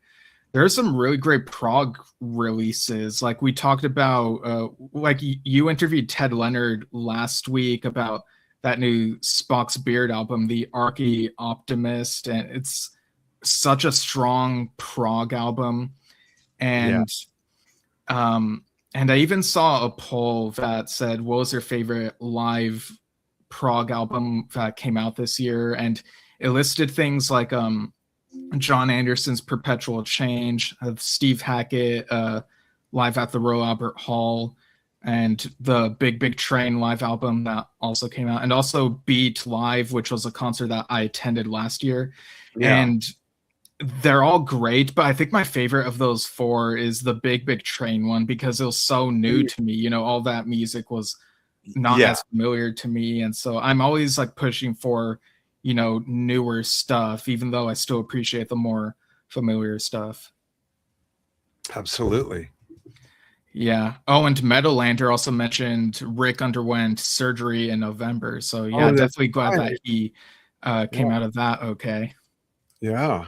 Speaker 2: there are some really great prog releases. Like we talked about, like you interviewed Ted Leonard last week about that new Spock's Beard album, the Archie Optimist, and it's such a strong prog album.
Speaker 1: Yeah.
Speaker 2: And um, and I even saw a poll that said, "What was your favorite live prog album that came out this year?" And it listed things like John Anderson's Perpetual Change, of Steve Hackett, live at the Royal Albert Hall, and the Big Train live album that also came out, and also Beat Live, which was a concert that I attended last year.
Speaker 1: Yeah.
Speaker 2: And they're all great, but I think my favorite of those four is the Big Train one because it was so new
Speaker 1: Mm,
Speaker 2: to me. All that music was not
Speaker 1: yeah.
Speaker 2: as familiar to me, and so I'm always like pushing for newer stuff, even though I still appreciate the more familiar stuff.
Speaker 1: Absolutely.
Speaker 2: Yeah. Oh, and Meadowlander also mentioned Rick underwent surgery in November, so yeah,
Speaker 1: Oh, that's
Speaker 2: definitely glad that
Speaker 1: right.
Speaker 2: he came
Speaker 1: Yeah.
Speaker 2: out of that okay.
Speaker 1: Yeah.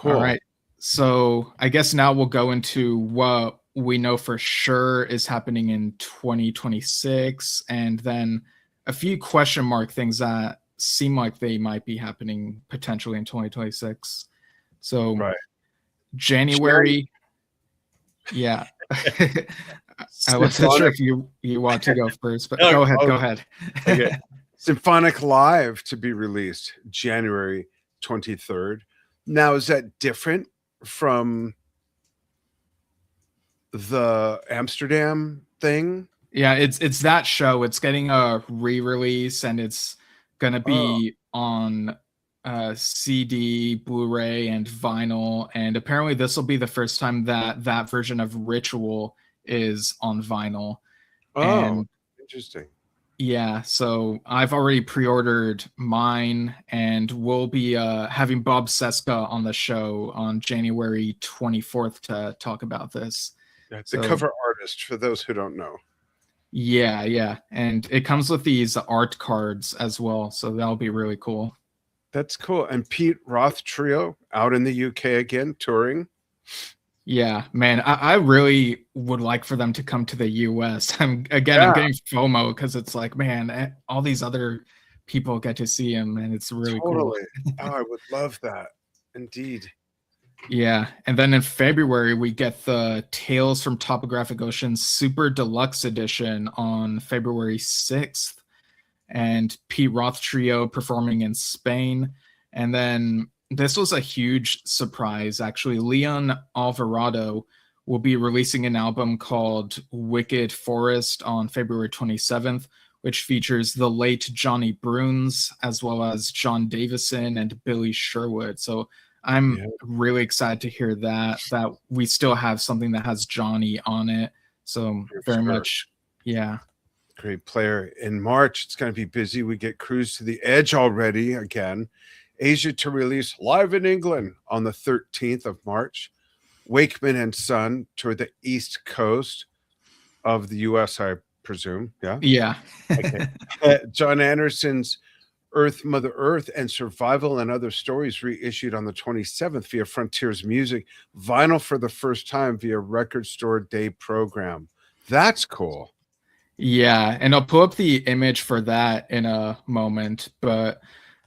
Speaker 2: All
Speaker 1: Cool.
Speaker 2: right, so I guess now we'll go into what we know for sure is happening in 2026, and then a few question mark things that seem like they might be happening potentially in 2026. So
Speaker 1: Right. Jan-
Speaker 2: January, yeah. I wasn't sure
Speaker 1: Symphonic.
Speaker 2: if you want to go first, but
Speaker 1: Oh,
Speaker 2: go ahead.
Speaker 1: okay. Symphonic Live to be released January 23rd. Now, is that different from the Amsterdam thing?
Speaker 2: Yeah, it's that show. It's getting a re-release, and it's gonna
Speaker 1: Oh,
Speaker 2: be on CD, Blu-ray, and vinyl. And apparently, this will be the first time that that version of Ritual is on vinyl.
Speaker 1: oh,
Speaker 2: And
Speaker 1: interesting.
Speaker 2: yeah, so I've already pre-ordered mine, and we'll be having Bob Seska on the show on January 24th to talk about this.
Speaker 1: Yeah, the
Speaker 2: So
Speaker 1: cover artist, for those who don't know.
Speaker 2: yeah, and it comes with these art cards as well, so that'll be really cool.
Speaker 1: That's cool. And Pete Roth Trio out in the UK again, touring.
Speaker 2: Yeah, man, I really would like for them to come to the US. I'm
Speaker 1: Yeah,
Speaker 2: getting FOMO because it's like, man, all these other people get to see him, and it's really cool.
Speaker 1: totally. Oh, I would love that. Indeed.
Speaker 2: Yeah, and then in February we get the Tales from Topographic Ocean Super Deluxe Edition on February 6th, and Pete Roth Trio performing in Spain. And then this was a huge surprise, actually. Leon Alvarado will be releasing an album called Wicked Forest on February 27th, which features the late Johnny Bruns, as well as John Davison and Billy Sherwood. So I'm
Speaker 1: Yeah,
Speaker 2: really excited to hear that we still have something that has Johnny on it. So
Speaker 1: for
Speaker 2: very
Speaker 1: sure.
Speaker 2: much, yeah.
Speaker 1: Great player. In March, it's going to be busy. We get Cruise to the Edge already again. Asia to release live in England on the 13th of March. Wakeman and Son toward the East Coast of the US, I presume. Yeah.
Speaker 2: Yeah.
Speaker 1: Okay. John Anderson's Mother Earth and Survival and Other Stories reissued on the 27th via Frontiers Music, vinyl for the first time via Record Store Day program. That's cool.
Speaker 2: Yeah, and I'll pull up the image for that in a moment, but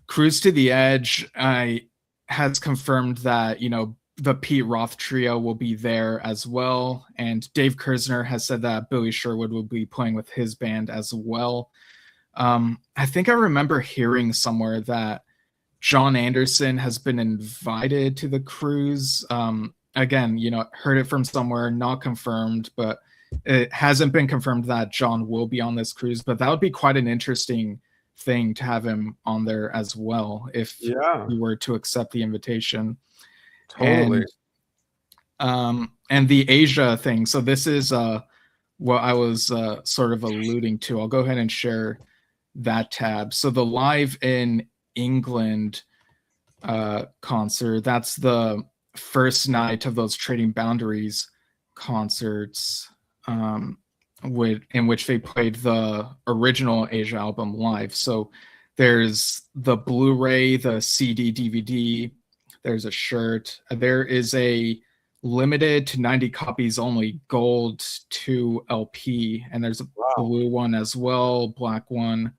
Speaker 2: Cruise to the Edge has confirmed that, the Pete Roth trio will be there as well, and Dave Kersner has said that Billy Sherwood will be playing with his band as well. I think I remember hearing somewhere that John Anderson has been invited to the cruise. Again, heard it from somewhere, not confirmed, but it hasn't been confirmed that John will be on this cruise. But that would be quite an interesting thing to have him on there as well if he were to accept the invitation.
Speaker 1: Totally.
Speaker 2: And the Asia thing. So this is what I was sort of alluding to. I'll go ahead and share that tab. So the Live in England concert, that's the first night of those Trading Boundaries concerts, in which they played the original Asia album live. So there's the Blu-ray, the CD, DVD, there's a shirt. There is a limited to 90 copies only gold 2 LP, and there's a blue one as well, black one.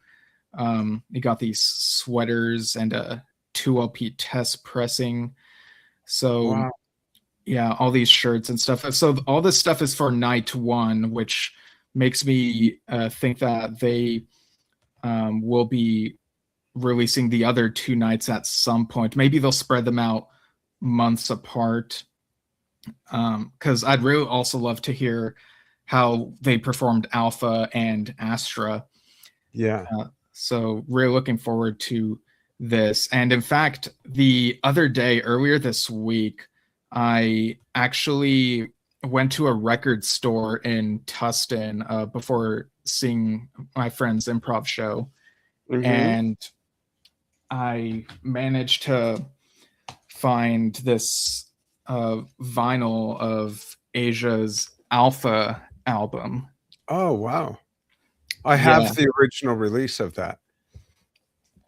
Speaker 2: You got these sweaters and a 2 LP test pressing. So yeah, all these shirts and stuff. So all this stuff is for night one, which makes me think that they will be releasing the other 2 nights at some point. Maybe they'll spread them out months apart. Because I'd really also love to hear how they performed Alpha and Astra.
Speaker 1: Yeah.
Speaker 2: So really looking forward to this. And in fact, the other day, earlier this week, I actually went to a record store in Tustin before seeing my friend's improv show. Mm-hmm. And I managed to find this vinyl of Asia's Alpha album.
Speaker 1: Oh, wow. I have the original release of that.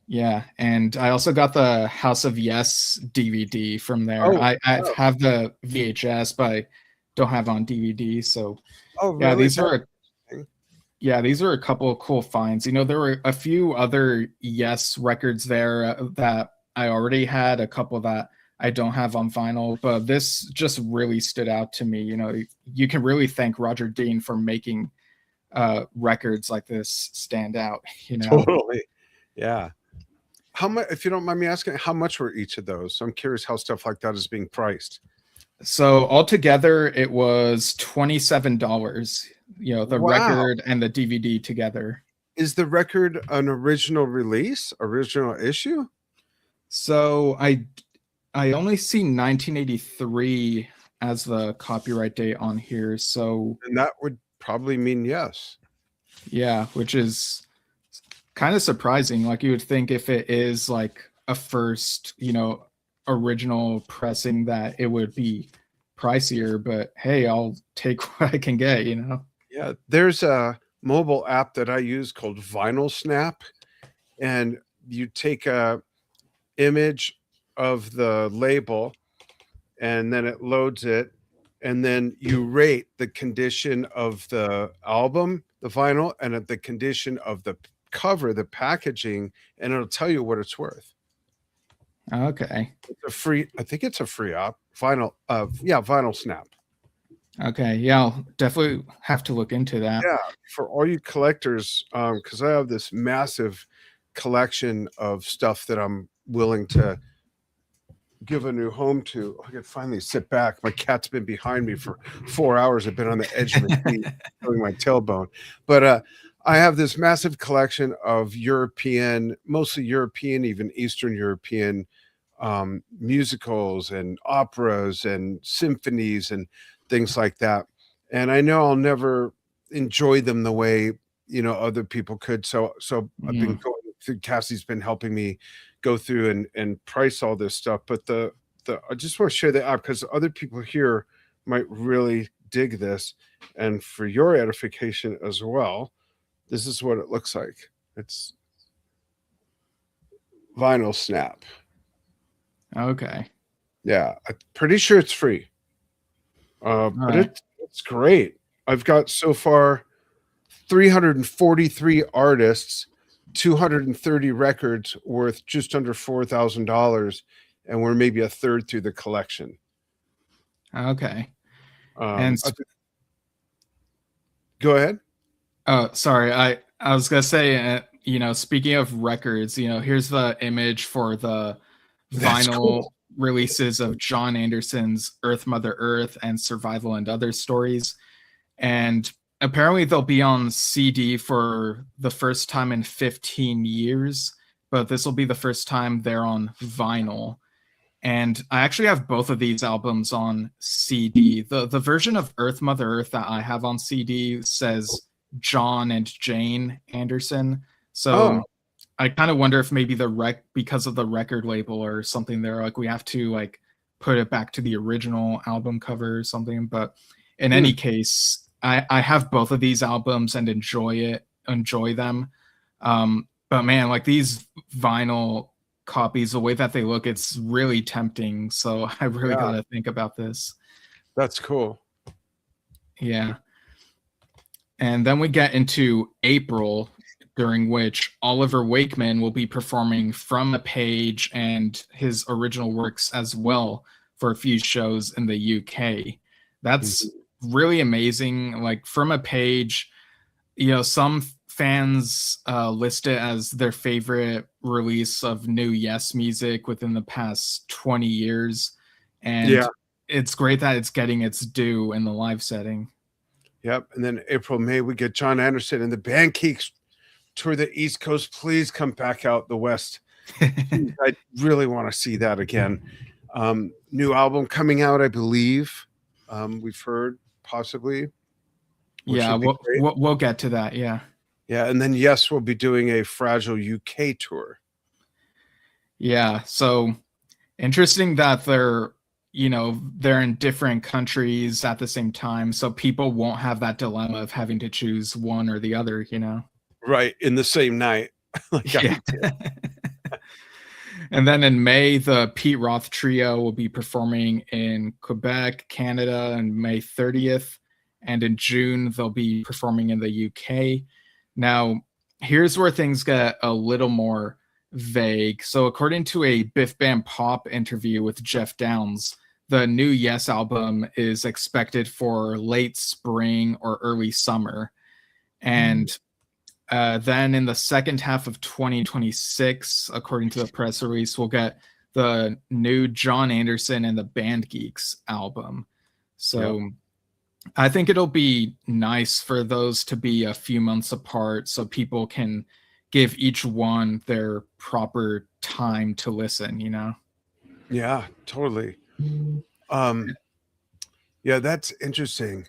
Speaker 2: Yeah, and I also got the House of Yes DVD from there. I have the VHS, but I don't have on DVD. So really? These are a couple of cool finds. There were a few other Yes records there that I already had, a couple that I don't have on vinyl, but this just really stood out to me. You can really thank Roger Dean for making records like this stand out.
Speaker 1: Totally. Yeah. How much, if you don't mind me asking, how much were each of those? I'm curious how stuff like that is being priced.
Speaker 2: So altogether, it was $27. The record and the DVD together.
Speaker 1: Is the record an original release, original issue?
Speaker 2: So I only see 1983 as the copyright date on here. So
Speaker 1: and that would probably mean yes.
Speaker 2: Yeah, which is kind of surprising. Like you would think if it is like a first, original pressing that it would be pricier, but hey, I'll take what I can get,
Speaker 1: Yeah, there's a mobile app that I use called Vinyl Snap, and you take a image of the label and then it loads it, and then you rate the condition of the album, the vinyl, and the condition of the cover, the packaging, and it'll tell you what it's worth.
Speaker 2: Okay.
Speaker 1: I think it's a free app. Vinyl Snap.
Speaker 2: Okay. Yeah, I'll definitely have to look into that.
Speaker 1: Yeah, for all you collectors, because I have this massive collection of stuff that I'm willing to give a new home to. I can finally sit back. My cat's been behind me for 4 hours. I've been on the edge of my seat, feeling my tailbone. But I have this massive collection of mostly European, even Eastern European musicals and operas and symphonies and things like that. And I know I'll never enjoy them the way other people could. So I've been going Cassie's been helping me go through and price all this stuff. But I just want to share the app because other people here might really dig this, and for your edification as well. This is what it looks like. It's Vinyl Snap.
Speaker 2: Okay.
Speaker 1: Yeah, I'm pretty sure it's free. But
Speaker 2: right.
Speaker 1: it's great. I've got so far 343 artists, 230 records worth just under $4,000, and we're maybe a third through the collection.
Speaker 2: Okay.
Speaker 1: And go ahead.
Speaker 2: Oh, sorry. I was gonna say, speaking of records, here's the image for the
Speaker 1: That's
Speaker 2: vinyl
Speaker 1: cool.
Speaker 2: releases of John Anderson's Earth, Mother Earth and Survival and Other Stories. And apparently they'll be on CD for the first time in 15 years, but this will be the first time they're on vinyl. And I actually have both of these albums on CD. The version of Earth, Mother Earth that I have on CD says John and Jane Anderson. So I kind of wonder if maybe because of the record label or something, they're like, we have to like put it back to the original album cover or something. But in any case, I have both of these albums and enjoy them. But man, like these vinyl copies, the way that they look, it's really tempting. So I really got to think about this.
Speaker 1: That's cool.
Speaker 2: Yeah. And then we get into April, during which Oliver Wakeman will be performing From a Page and his original works as well for a few shows in the UK. That's really amazing. Like From a Page, some fans list it as their favorite release of new Yes music within the past 20 years. And it's great that it's getting its due in the live setting.
Speaker 1: Yep. And then April, May, we get John Anderson and the Band Geeks tour the East Coast. Please come back out the West. I really want to see that again. New album coming out, I believe. We've heard possibly.
Speaker 2: Yeah, we'll get to that. Yeah.
Speaker 1: Yeah. And then, yes, we'll be doing a Fragile UK tour.
Speaker 2: Yeah. So interesting that they're in different countries at the same time. So people won't have that dilemma of having to choose one or the other,
Speaker 1: Right. In the same night.
Speaker 2: Yeah. And then in May, the Pete Roth Trio will be performing in Quebec, Canada on May 30th. And in June, they'll be performing in the UK. Now, here's where things get a little more vague. So according to a Biff Bam Pop interview with Jeff Downs, the new Yes album is expected for late spring or early summer. And then in the second half of 2026, according to the press release, we'll get the new John Anderson and the Band Geeks album. So I think it'll be nice for those to be a few months apart so people can give each one their proper time to listen,
Speaker 1: Yeah, totally. Yeah, that's interesting.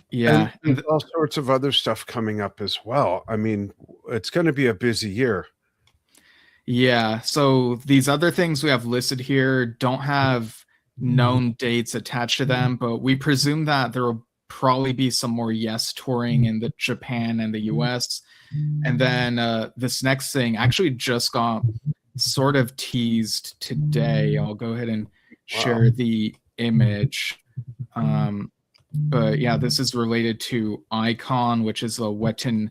Speaker 2: Yeah.
Speaker 1: And all sorts of other stuff coming up as well. I mean, it's going to be a busy year.
Speaker 2: Yeah. So these other things we have listed here don't have known dates attached to them, but we presume that there will probably be some more Yes touring in the Japan and the US. And then this next thing actually just got sort of teased today. I'll go ahead and share the image. But yeah, this is related to Icon, which is a Wetton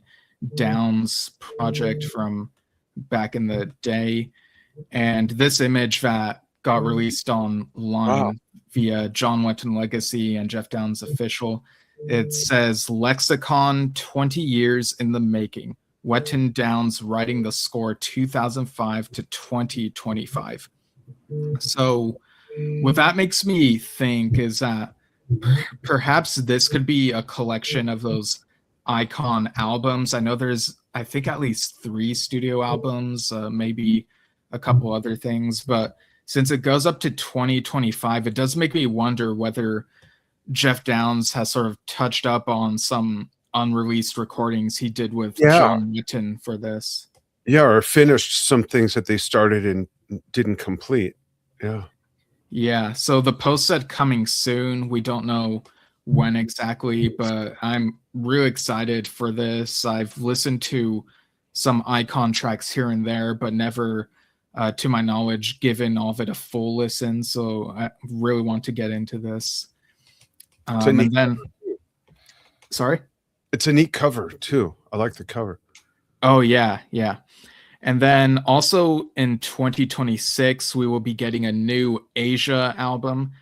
Speaker 2: Downs project from back in the day. And this image that got released online via John Wetton Legacy and Jeff Downs Official, it says Lexicon 20 years in the making. Wetton Downs writing the score 2005 to 2025. So what that makes me think is that perhaps this could be a collection of those Icon albums. I know there's, I think, at least 3 studio albums, maybe a couple other things. But since it goes up to 2025, it does make me wonder whether Jeff Downs has sort of touched up on some unreleased recordings he did with John Wetton for this.
Speaker 1: Yeah, or finished some things that they started and didn't complete. Yeah.
Speaker 2: Yeah, so the post said coming soon. We don't know when exactly, but I'm really excited for this. I've listened to some icon tracks here and there, but never, to my knowledge, given all of it a full listen. So I really want to get into this.
Speaker 1: It's a neat
Speaker 2: And then,
Speaker 1: cover too.
Speaker 2: sorry?
Speaker 1: It's a neat cover too. I like the cover.
Speaker 2: Oh, yeah, yeah. And then also in 2026, we will be getting a new Asia album.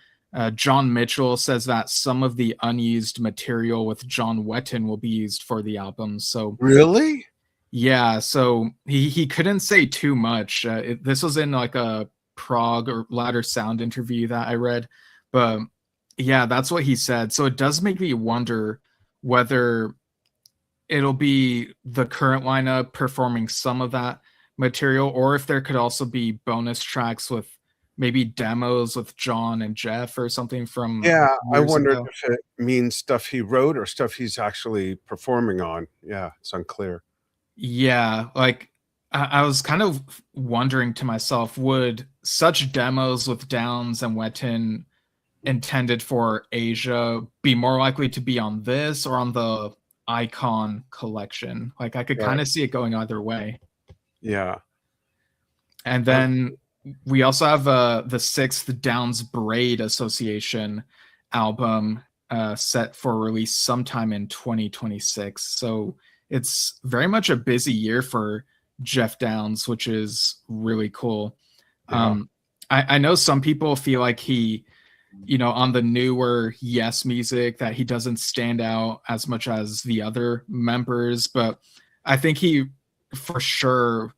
Speaker 2: John Mitchell says that some of the unused material with John Wetton will be used for the album. So
Speaker 1: Really?
Speaker 2: yeah, so he couldn't say too much. This was in like a Prague or Ladder Sound interview that I read, but yeah, that's what he said. So it does make me wonder whether it'll be the current lineup performing some of that material, or if there could also be bonus tracks with maybe demos with John and Jeff or something from
Speaker 1: Yeah, I
Speaker 2: years
Speaker 1: wondered
Speaker 2: ago.
Speaker 1: if it means stuff he wrote or stuff he's actually performing on. Yeah, it's unclear.
Speaker 2: Yeah, like I was kind of wondering to myself, would such demos with Downs and Wetton intended for Asia be more likely to be on this or on the Icon collection? Like I could
Speaker 1: Right.
Speaker 2: kind of see it going either way.
Speaker 1: Yeah.
Speaker 2: And then we also have the sixth Downs Braid Association album set for release sometime in 2026. So it's very much a busy year for Jeff Downs, which is really cool.
Speaker 1: Yeah.
Speaker 2: I know some people feel like he, on the newer Yes music, that he doesn't stand out as much as the other members, but I think he for sure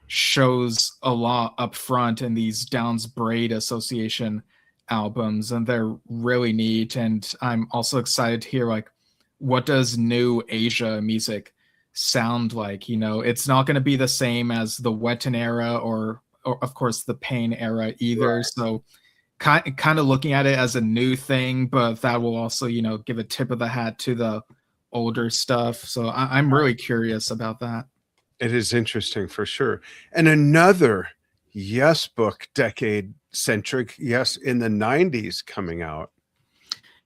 Speaker 2: shows a lot up front in these Downs Braid Association albums, and they're really neat. And I'm also excited to hear like what does new Asia music sound like. It's not going to be the same as the Wetton era or of course the Pain era either.
Speaker 1: Right.
Speaker 2: So kind of looking at it as a new thing, but that will also give a tip of the hat to the older stuff. So I'm really curious about that.
Speaker 1: It is interesting for sure. And another Yes book, decade centric, Yes in the 90s coming out.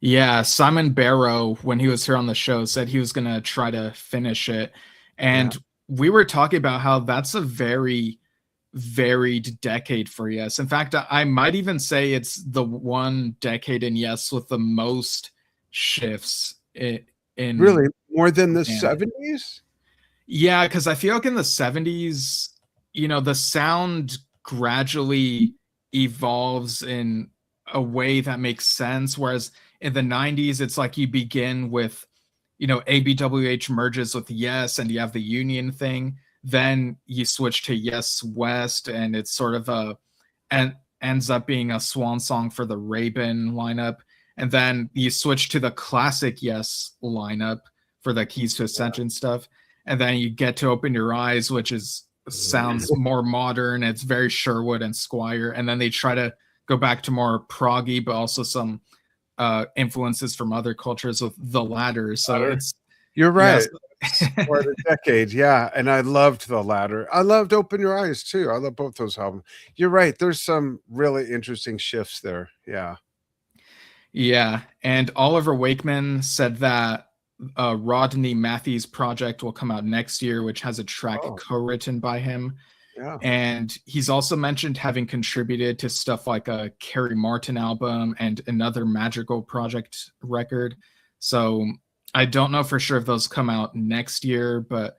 Speaker 2: Yeah, Simon Barrow, when he was here on the show, said he was going to try to finish it.
Speaker 1: Yeah.
Speaker 2: And we were talking about how that's a very varied decade for Yes. In fact, I might even say it's the one decade in Yes with the most shifts in
Speaker 1: Really? More than the
Speaker 2: band.
Speaker 1: 70s?
Speaker 2: Yeah, because I feel like in the 70s, the sound gradually evolves in a way that makes sense. Whereas in the 90s, it's like you begin with, ABWH merges with Yes, and you have the Union thing. Then you switch to Yes West, and it's sort of and ends up being a swan song for the Rabin lineup. And then you switch to the classic Yes lineup for the Keys to Ascension stuff. And then you get to Open Your Eyes, which sounds more modern. It's very Sherwood and Squire. And then they try to go back to more proggy, but also some influences from other cultures with the Ladder. So
Speaker 1: You're right.
Speaker 2: Yes.
Speaker 1: For the decade, yeah. And I loved the Ladder. I loved Open Your Eyes too. I love both those albums. You're right. There's some really interesting shifts there. Yeah.
Speaker 2: Yeah. And Oliver Wakeman said that Rodney Matthews' project will come out next year, which has a track co-written by him.
Speaker 1: Yeah.
Speaker 2: And he's also mentioned having contributed to stuff like a Carrie Martin album and another Madrigal Project record. So I don't know for sure if those come out next year, but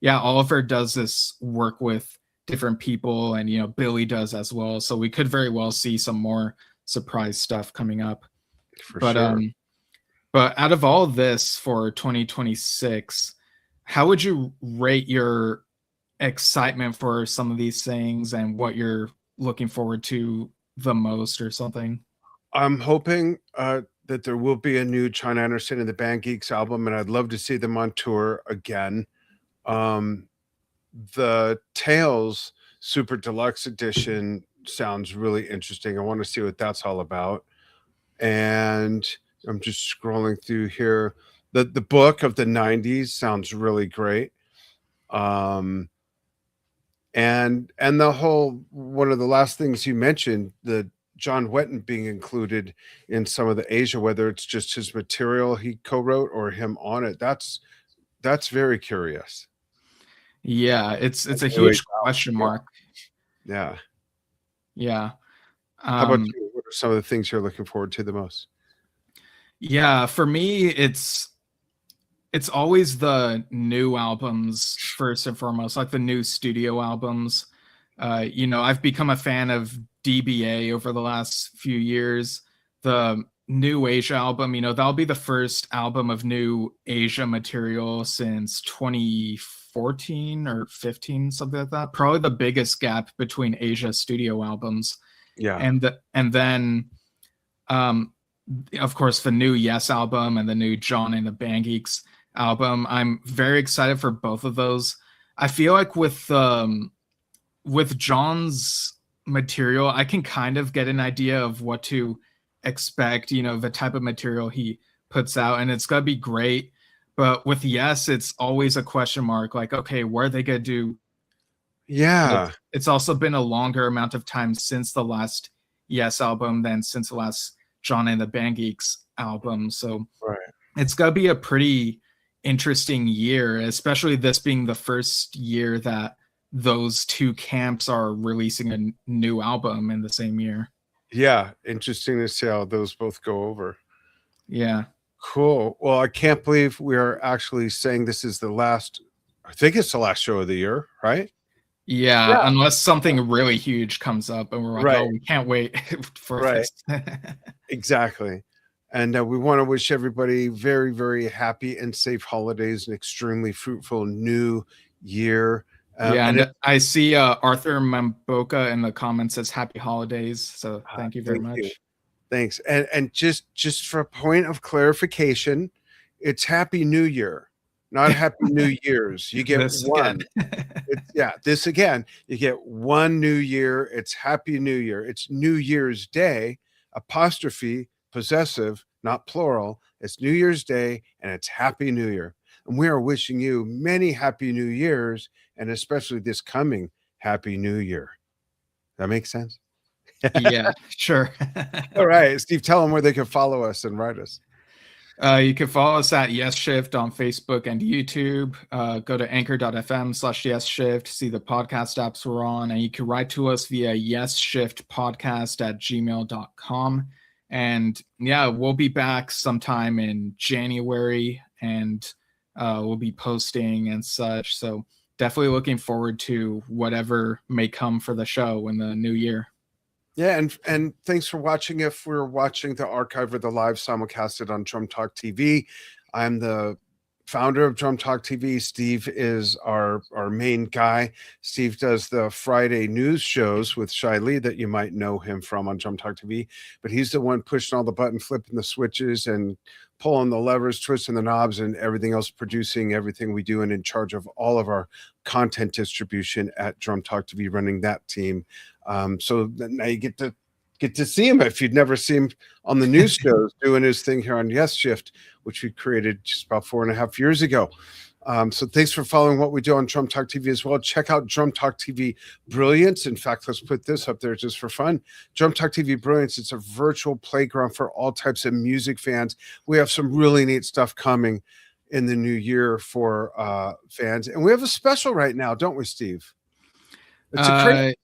Speaker 2: yeah, Oliver does this work with different people, and Billy does as well. So we could very well see some more surprise stuff coming up.
Speaker 1: For sure.
Speaker 2: But out of all of this for 2026, how would you rate your excitement for some of these things and what you're looking forward to the most or something?
Speaker 1: I'm hoping that there will be a new John Anderson and the Band Geeks album, and I'd love to see them on tour again. The Tales Super Deluxe Edition sounds really interesting. I want to see what that's all about. And I'm just scrolling through here. The book of the 90s sounds really great. and the whole, one of the last things you mentioned, the John Wetton being included in some of the Asia, whether it's just his material he co-wrote or him on it, that's very curious.
Speaker 2: Yeah, it's a
Speaker 1: New Age
Speaker 2: huge question
Speaker 1: album,
Speaker 2: mark.
Speaker 1: yeah.
Speaker 2: Yeah.
Speaker 1: How about
Speaker 2: Um,
Speaker 1: you? What are some of the things you're looking forward to the most?
Speaker 2: yeah, for me, it's always the new albums first and foremost, like the new studio albums. I've become a fan of DBA over the last few years. The new Asia album, that'll be the first album of new Asia material since 2014 or 15, something like that. Probably the biggest gap between Asia studio albums.
Speaker 1: Yeah.
Speaker 2: And then um of course the new Yes album and the new John and the Band Geeks album. I'm very excited for both of those. I feel like with John's material, I can kind of get an idea of what to expect, the type of material he puts out, and it's gonna be great. But with Yes, it's always a question mark, like, okay, where are they gonna do?
Speaker 1: Yeah.
Speaker 2: It's also been a longer amount of time since the last Yes album than since the last John and the Band Geeks album. So
Speaker 1: Right.
Speaker 2: it's gonna be a pretty interesting year, especially this being the first year that those two camps are releasing a new album in the same year.
Speaker 1: Yeah. Interesting to see how those both go over.
Speaker 2: Yeah.
Speaker 1: Cool. Well, I can't believe we are actually saying this is the last, I think it's the last show of the year, right?
Speaker 2: Yeah,
Speaker 1: Yeah.
Speaker 2: unless something really huge comes up and we're like,
Speaker 1: Right.
Speaker 2: oh, we can't wait for
Speaker 1: Right.
Speaker 2: this.
Speaker 1: Exactly. And we want to wish everybody very, very happy and safe holidays, and extremely fruitful new year.
Speaker 2: Yeah,
Speaker 1: And
Speaker 2: and I see Arthur Mamboka in the comments says happy holidays. So thank you very
Speaker 1: thank you.
Speaker 2: much.
Speaker 1: Thanks. And just for a point of clarification, it's Happy New Year, not Happy New Year's. You get
Speaker 2: This again.
Speaker 1: one. This again. You get one new year. It's Happy New Year. It's New Year's Day, apostrophe, possessive, not plural. It's New Year's Day, and it's Happy New Year. And we are wishing you many Happy New Years, and especially this coming Happy New Year. That makes sense?
Speaker 2: Yeah, sure.
Speaker 1: All right, Steve, tell them where they can follow us and write us.
Speaker 2: You can follow us at Yesshift on Facebook and YouTube. Go to anchor.fm/Yesshift, see the podcast apps we're on, and you can write to us via yesshiftpodcast@gmail.com. And yeah, we'll be back sometime in January, and we'll be posting and such. So definitely looking forward to whatever may come for the show in the new year.
Speaker 1: Yeah, and thanks for watching. If we're watching the archive or the live simulcasted on Drum Talk TV, I'm the founder of Drum Talk TV. Steve is our main guy. Steve does the Friday news shows with Shai Lee that you might know him from on Drum Talk TV, but he's the one pushing all the button, flipping the switches, and pulling the levers, twisting the knobs, and everything else, producing everything we do, and in charge of all of our content distribution at Drum Talk TV, running that team. So now you get to see him if you'd never seen him on the news shows doing his thing here on Yesshift, which we created just about 4.5 years ago. So thanks for following what we do on Drum Talk TV as well. Check out Drum Talk TV Brilliance. In fact, let's put this up there just for fun. Drum Talk TV Brilliance, it's a virtual playground for all types of music fans. We have some really neat stuff coming in the new year for fans. And we have a special right now, don't we, Steve? It's a crazy.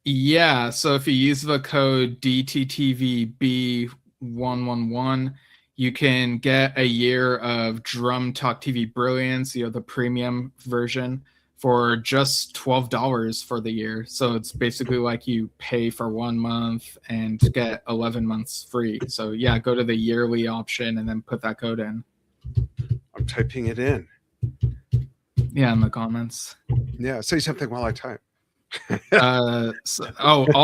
Speaker 2: Yeah, so if you use the code DTTVB111, you can get a year of Drum Talk TV Brilliance, the premium version, for just $12 for the year. So it's basically like you pay for 1 month and get 11 months free. So yeah, go to the yearly option and then put that code in.
Speaker 1: I'm typing it in.
Speaker 2: Yeah, in the comments.
Speaker 1: Yeah, say something while I type.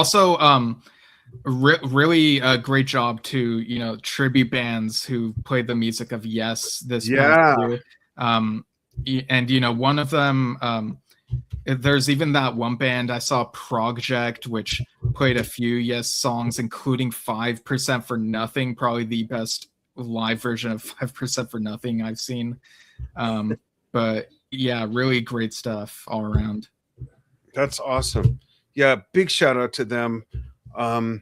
Speaker 2: Also, really great job to tribute bands who played the music of Yes this past year. And one of them, there's even that one band I saw, Project, which played a few Yes songs, including 5% for Nothing, probably the best live version of 5% for Nothing I've seen. But yeah, really great stuff all around.
Speaker 1: That's awesome. Yeah, big shout out to them. I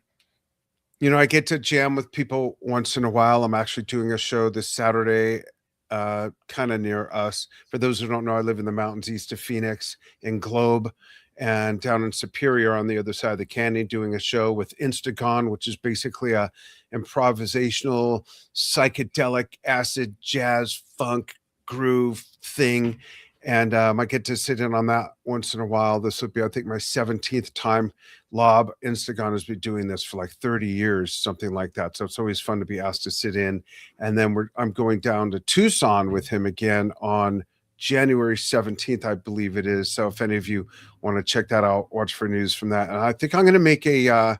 Speaker 1: get to jam with people once in a while. I'm actually doing a show this Saturday, kind of near us. For those who don't know, I live in the mountains east of Phoenix in Globe, and down in Superior on the other side of the canyon, doing a show with Instagon, which is basically a improvisational, psychedelic, acid, jazz, funk, groove thing. And I get to sit in on that once in a while. This will be, I think, my 17th time. Lob Instagon has been doing this for like 30 years, something like that. So it's always fun to be asked to sit in. And then I'm going down to Tucson with him again on January 17th, I believe it is. So if any of you want to check that out, watch for news from that. And I think I'm going to make a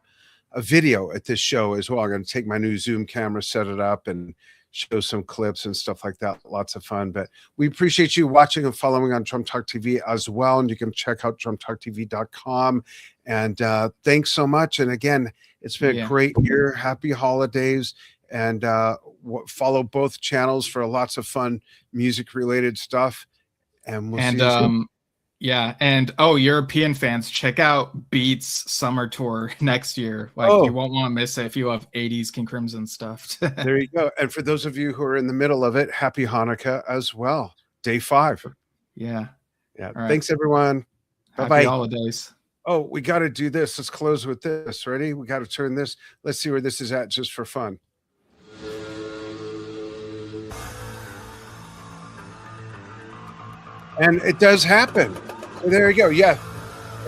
Speaker 1: video at this show as well. I'm going to take my new Zoom camera, set it up, and show some clips and stuff like that. Lots of fun. But we appreciate you watching and following on Drum Talk TV as well. And you can check out drumtalktv.com. And thanks so much. And again, it's been a great year. Happy holidays. And follow both channels for lots of fun music related stuff. And we'll see you soon.
Speaker 2: Yeah, and European fans, check out Beats Summer Tour next year. Like you won't want to miss it if you love 80s King Crimson stuff.
Speaker 1: There you go. And for those of you who are in the middle of it, happy Hanukkah as well. Day 5.
Speaker 2: Yeah.
Speaker 1: Yeah. Right. Thanks everyone. Bye-bye.
Speaker 2: Happy holidays.
Speaker 1: Oh, we got to do this. Let's close with this. Ready? We got to turn this. Let's see where this is at just for fun. And it does happen. So there you go. Yeah.